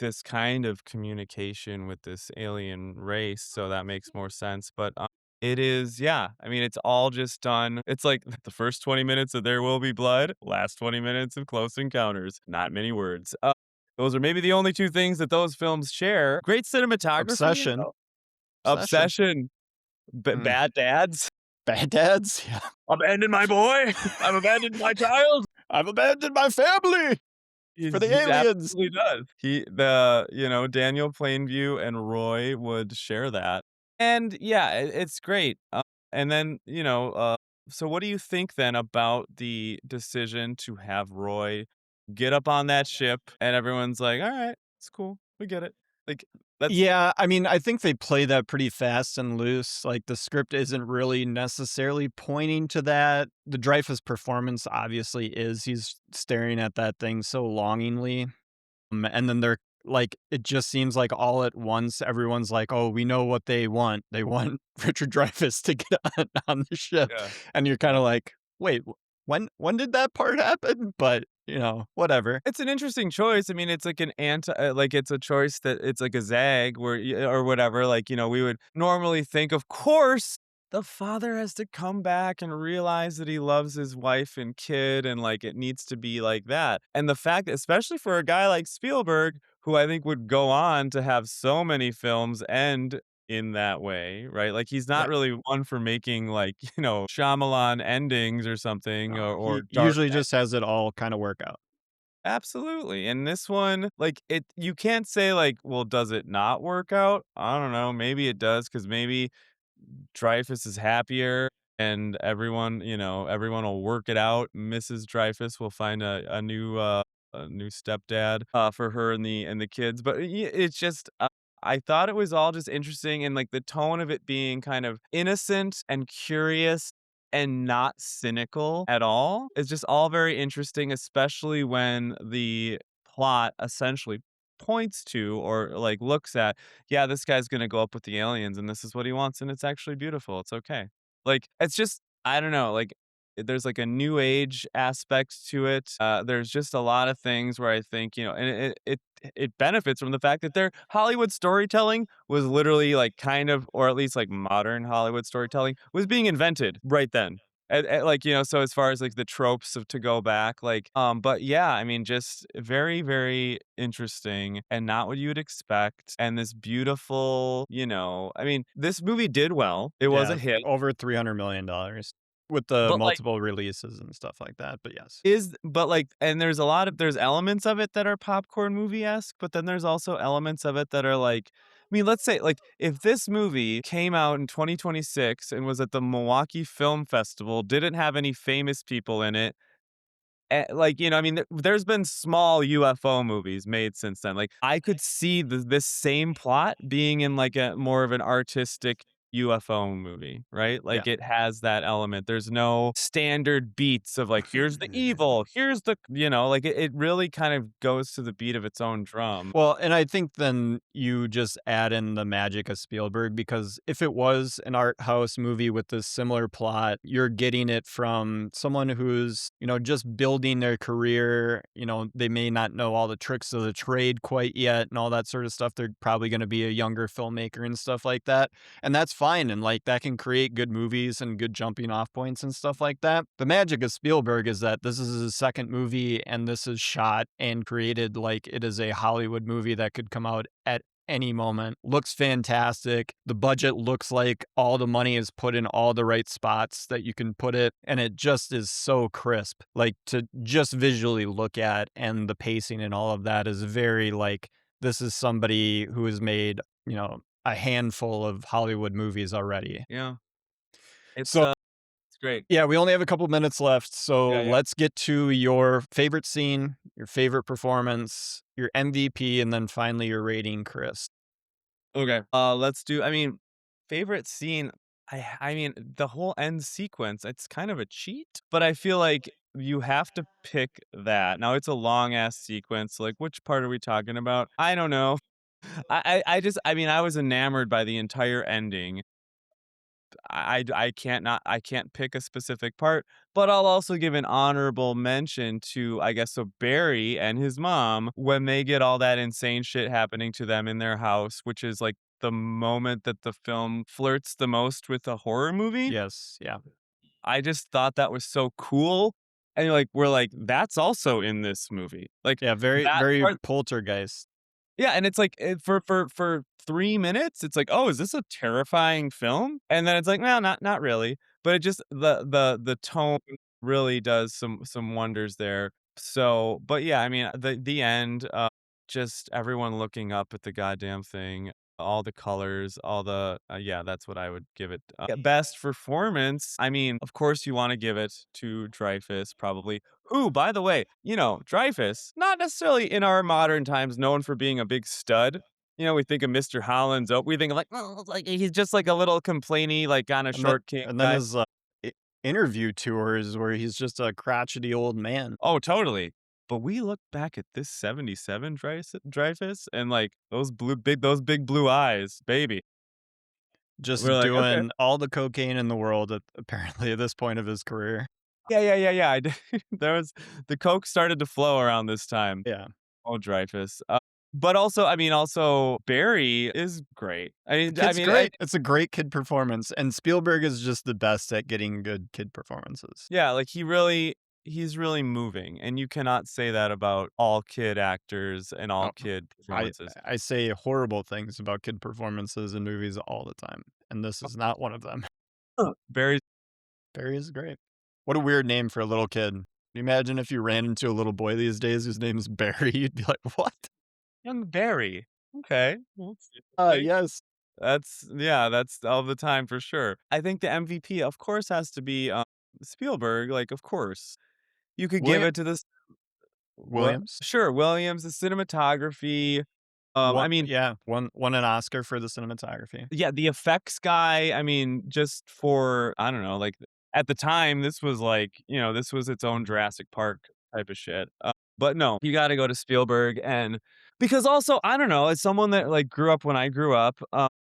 this kind of communication with this alien race, so that makes more sense, but, it is yeah, I mean, it's all just done it's like the first 20 minutes of There Will Be Blood, last 20 minutes of Close Encounters, not many words. Those are maybe the only 2 things that those films share. Great cinematography, Obsession. Obsession. Obsession, Mm. Bad Dads. Bad dads? Yeah. Abandon my boy. I've abandoned my child. I've abandoned my family for the He aliens. absolutely does. Daniel Plainview and Roy would share that. And yeah, it's great. And then, so what do you think then about the decision to have Roy get up on that ship and everyone's like, all right, it's cool. We get it. Like, that's, Yeah, I mean, I think they play that pretty fast and loose. Like the script isn't really necessarily pointing to that. The Dreyfus performance obviously is. He's staring at that thing so longingly. And then they're like, it just seems like all at once, everyone's like, oh, we know what they want. They want Richard Dreyfuss to get on the ship. yeah. And you're kind of like, wait, when did that part happen? But, whatever. It's an interesting choice. I mean, it's like like it's a choice that it's like a zag or whatever. Like, we would normally think, of course, the father has to come back and realize that he loves his wife and kid and like it needs to be like that. And the fact, especially for a guy like Spielberg, who I think would go on to have so many films end in that way, right? Like he's not Yeah. really one for making like, Shyamalan endings or something or He dark. usually just has it all kind of work out. Absolutely. And this one, like you can't say like, well, does it not work out? I don't know. Maybe it does because maybe Dreyfus is happier and everyone will work it out. Mrs. Dreyfus will find a new stepdad for her and the kids. But it's just I thought it was all just interesting and like the tone of it being kind of innocent and curious and not cynical at all is just all very interesting, especially when the plot essentially points to or like looks at, yeah, this guy's gonna go up with the aliens and this is what he wants, and it's actually beautiful. It's okay. Like it's just I don't know, like there's like a new age aspect to it. There's just a lot of things where I think, and it benefits from the fact that their Hollywood storytelling was literally like kind of, or at least like modern Hollywood storytelling was being invented right then. Like, so as far as like the tropes of to go back, like, but yeah, I mean, just very, very interesting and not what you would expect. And this beautiful, I mean, this movie did well. It was a Yeah, hit, over $300 million with the but like, multiple releases and stuff like that. But yes. and there's elements of it that are popcorn movie-esque, but then there's also elements of it that are like, I mean, let's say like if this movie came out in 2026 and was at the Milwaukee Film Festival, didn't have any famous people in it, like, I mean, there's been small UFO movies made since then. Like, I could see this same plot being in like a more of an artistic UFO movie, right? Yeah. Like, it has that element. There's no standard beats of like, here's the evil, here's like it really kind of goes to the beat of its own drum. Well, and I think then you just add in the magic of Spielberg, because if it was an art house movie with this similar plot, you're getting it from someone who's, just building their career. They may not know all the tricks of the trade quite yet and all that sort of stuff. They're probably going to be a younger filmmaker and stuff like that. And that's fine. And like that can create good movies and good jumping off points and stuff like that. The magic of Spielberg is that this is his second movie and this is shot and created like it is a Hollywood movie that could come out at any moment. Looks fantastic. The budget looks like all the money is put in all the right spots that you can put it. And it just is so crisp. Like to just visually look at, and the pacing and all of that is very like, this is somebody who has made, a handful of Hollywood movies already. Yeah. It's So it's great. yeah, we only have a couple minutes left, so Yeah, yeah. let's get to your favorite scene, your favorite performance, your MVP, and then finally your rating, Chris. Okay. Let's do. I mean, favorite scene. I mean, the whole end sequence. It's kind of a cheat, but I feel like you have to pick that. Now it's a long ass sequence. Like, which part are we talking about? I don't know. I mean, I was enamored by the entire ending. I can't pick a specific part, but I'll also give an honorable mention to, I guess, so Barry and his mom when they get all that insane shit happening to them in their house, which is like the moment that the film flirts the most with a horror movie. Yes, yeah. I just thought that was so cool. And like we're like, that's also in this movie. Like Yeah, very, that very part, poltergeist. yeah, and it's like for 3 minutes, it's like, oh, is this a terrifying film? And then it's like, well, not really. But it just the tone really does some wonders there. So, but yeah, I mean the end, just everyone looking up at the goddamn thing, all the colors, all the yeah, that's what I would give it. Best performance. I mean, of course, you want to give it to Dreyfus, probably. Who, by the way, Dreyfus, not necessarily in our modern times known for being a big stud. We think of Mr. Holland's. Oh, we think of like, oh, like he's just like a little complainy, like kind of And then, short king and then guy. his interview tours where he's just a crotchety old man. Oh, totally. But we look back at this 77 Dreyfus and like those big blue eyes, baby. Just We're like, okay. doing all the cocaine in the world apparently at this point of his career. Yeah. I did. The coke started to flow around this time. Yeah. Oh, Dreyfus. But also Barry is great. It's great. It's a great kid performance, and Spielberg is just the best at getting good kid performances. Yeah, like he really he's really moving, and you cannot say that about all kid actors and all Oh, kid I performances. I say horrible things about kid performances in movies all the time, and this is not one of them. Very Barry is great. What a weird name for a little kid. Can you imagine if you ran into a little boy these days whose name's Barry? You'd be like, "What?" young Barry. Okay, well, that's interesting. Yes. That's all the time for sure. I think the MVP, of course, has to be Spielberg. Like, of course, you could give William it to this. What? Williams Sure, Williams, the cinematography. I mean, won an Oscar for the cinematography. yeah, the effects guy. I mean, just for I don't know, like at the time, this was like this was its own Jurassic Park type of shit. But no, you got to go to Spielberg, and because also I don't know, as someone that like grew up when I grew up,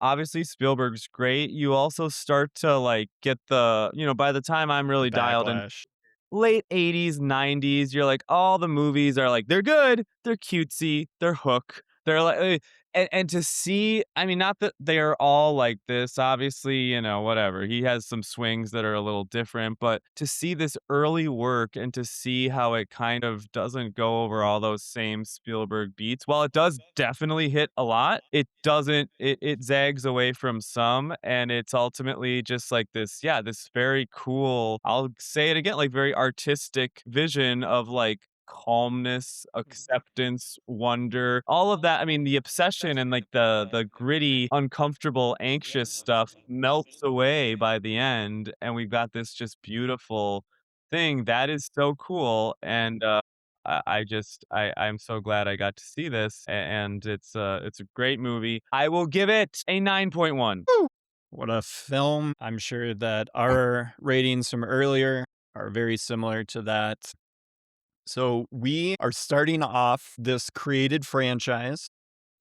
obviously Spielberg's great. You also start to like get the by the time I'm The really dialed in backlash. late 80s, 90s, you're like, all the movies are like, they're good, they're cutesy, they're hook, they're like, and to see, I mean, not that they are all like this, obviously, whatever. He has some swings that are a little different, but to see this early work and to see how it kind of doesn't go over all those same Spielberg beats, while it does definitely hit a lot, it doesn't, it zags away from some, and it's ultimately just like this, yeah, this very cool, I'll say it again, like very artistic vision of like calmness, acceptance, wonder, all of that. I mean, the obsession and like the gritty, uncomfortable, anxious stuff melts away by the end, and we've got this just beautiful thing that is so cool. And I'm so glad I got to see this, and it's a great movie. I will give it a 9.1. What a film. I'm sure that our ratings from earlier are very similar to that. So we are starting off this created franchise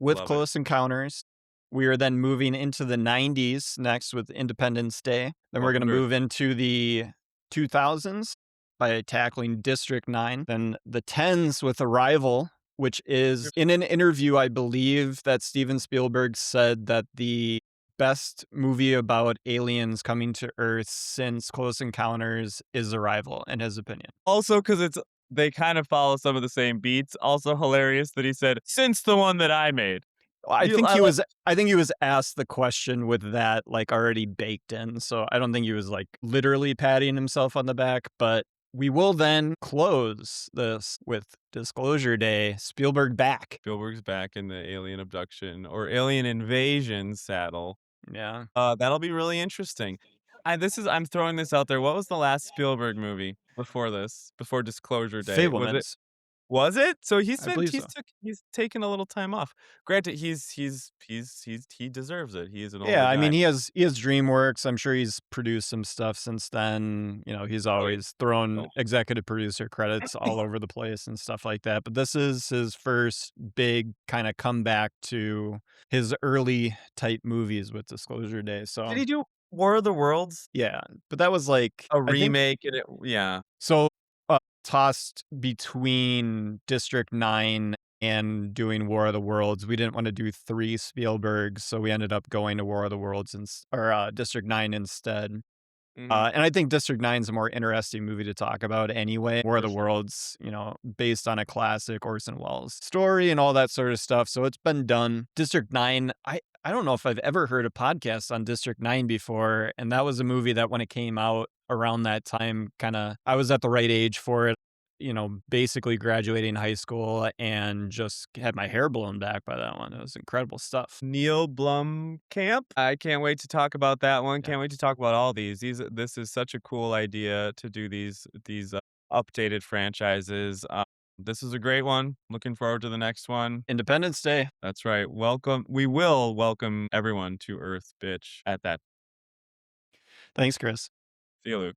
with Love it. Close Encounters. We are then moving into the 90s next with Independence Day. Then we're going to Wonder. move into the 2000s by tackling District 9. Then the 10s with Arrival, which is in an interview, I believe that Steven Spielberg said that the best movie about aliens coming to Earth since Close Encounters is Arrival, in his opinion. Also, because they kind of follow some of the same beats. Also hilarious that he said, "Since the one that I made." I think he was asked the question with that like already baked in. So I don't think he was like literally patting himself on the back, but we will then close this with Disclosure Day. Spielberg back. Spielberg's back in the alien abduction or alien invasion saddle. Yeah. That'll be really interesting. I'm throwing this out there. What was the last Spielberg movie before this? Before Disclosure Day? Fablemans. Was it? So I believe so. he's taken a little time off. Granted, he deserves it. He is an older Yeah, I guy. mean he has DreamWorks. I'm sure he's produced some stuff since then. He's always thrown executive producer credits all over the place and stuff like that. But this is his first big kind of comeback to his early type movies with Disclosure Day. So Did he do War of the Worlds? yeah, but that was like A I think remake and yeah. so tossed between District 9 and doing War of the Worlds. We didn't want to do 3 Spielbergs, so we ended up going to War of the Worlds or District 9 instead. Mhm. And I think District 9 is a more interesting movie to talk about anyway. War of For the sure. Worlds, based on a classic Orson Welles story and all that sort of stuff. So it's been done. District 9, I don't know if I've ever heard a podcast on District 9 before. And that was a movie that when it came out around that time, I was at the right age for it. Basically graduating high school and just had my hair blown back by that one. It was incredible stuff. Neil Blomkamp. I can't wait to talk about that one. Yeah. Can't wait to talk about all these. This is such a cool idea to do these updated franchises. This is a great one. Looking forward to the next one. Independence Day. That's right. We will welcome everyone to Earth, bitch. At that. Thanks, Chris. See you, Luke.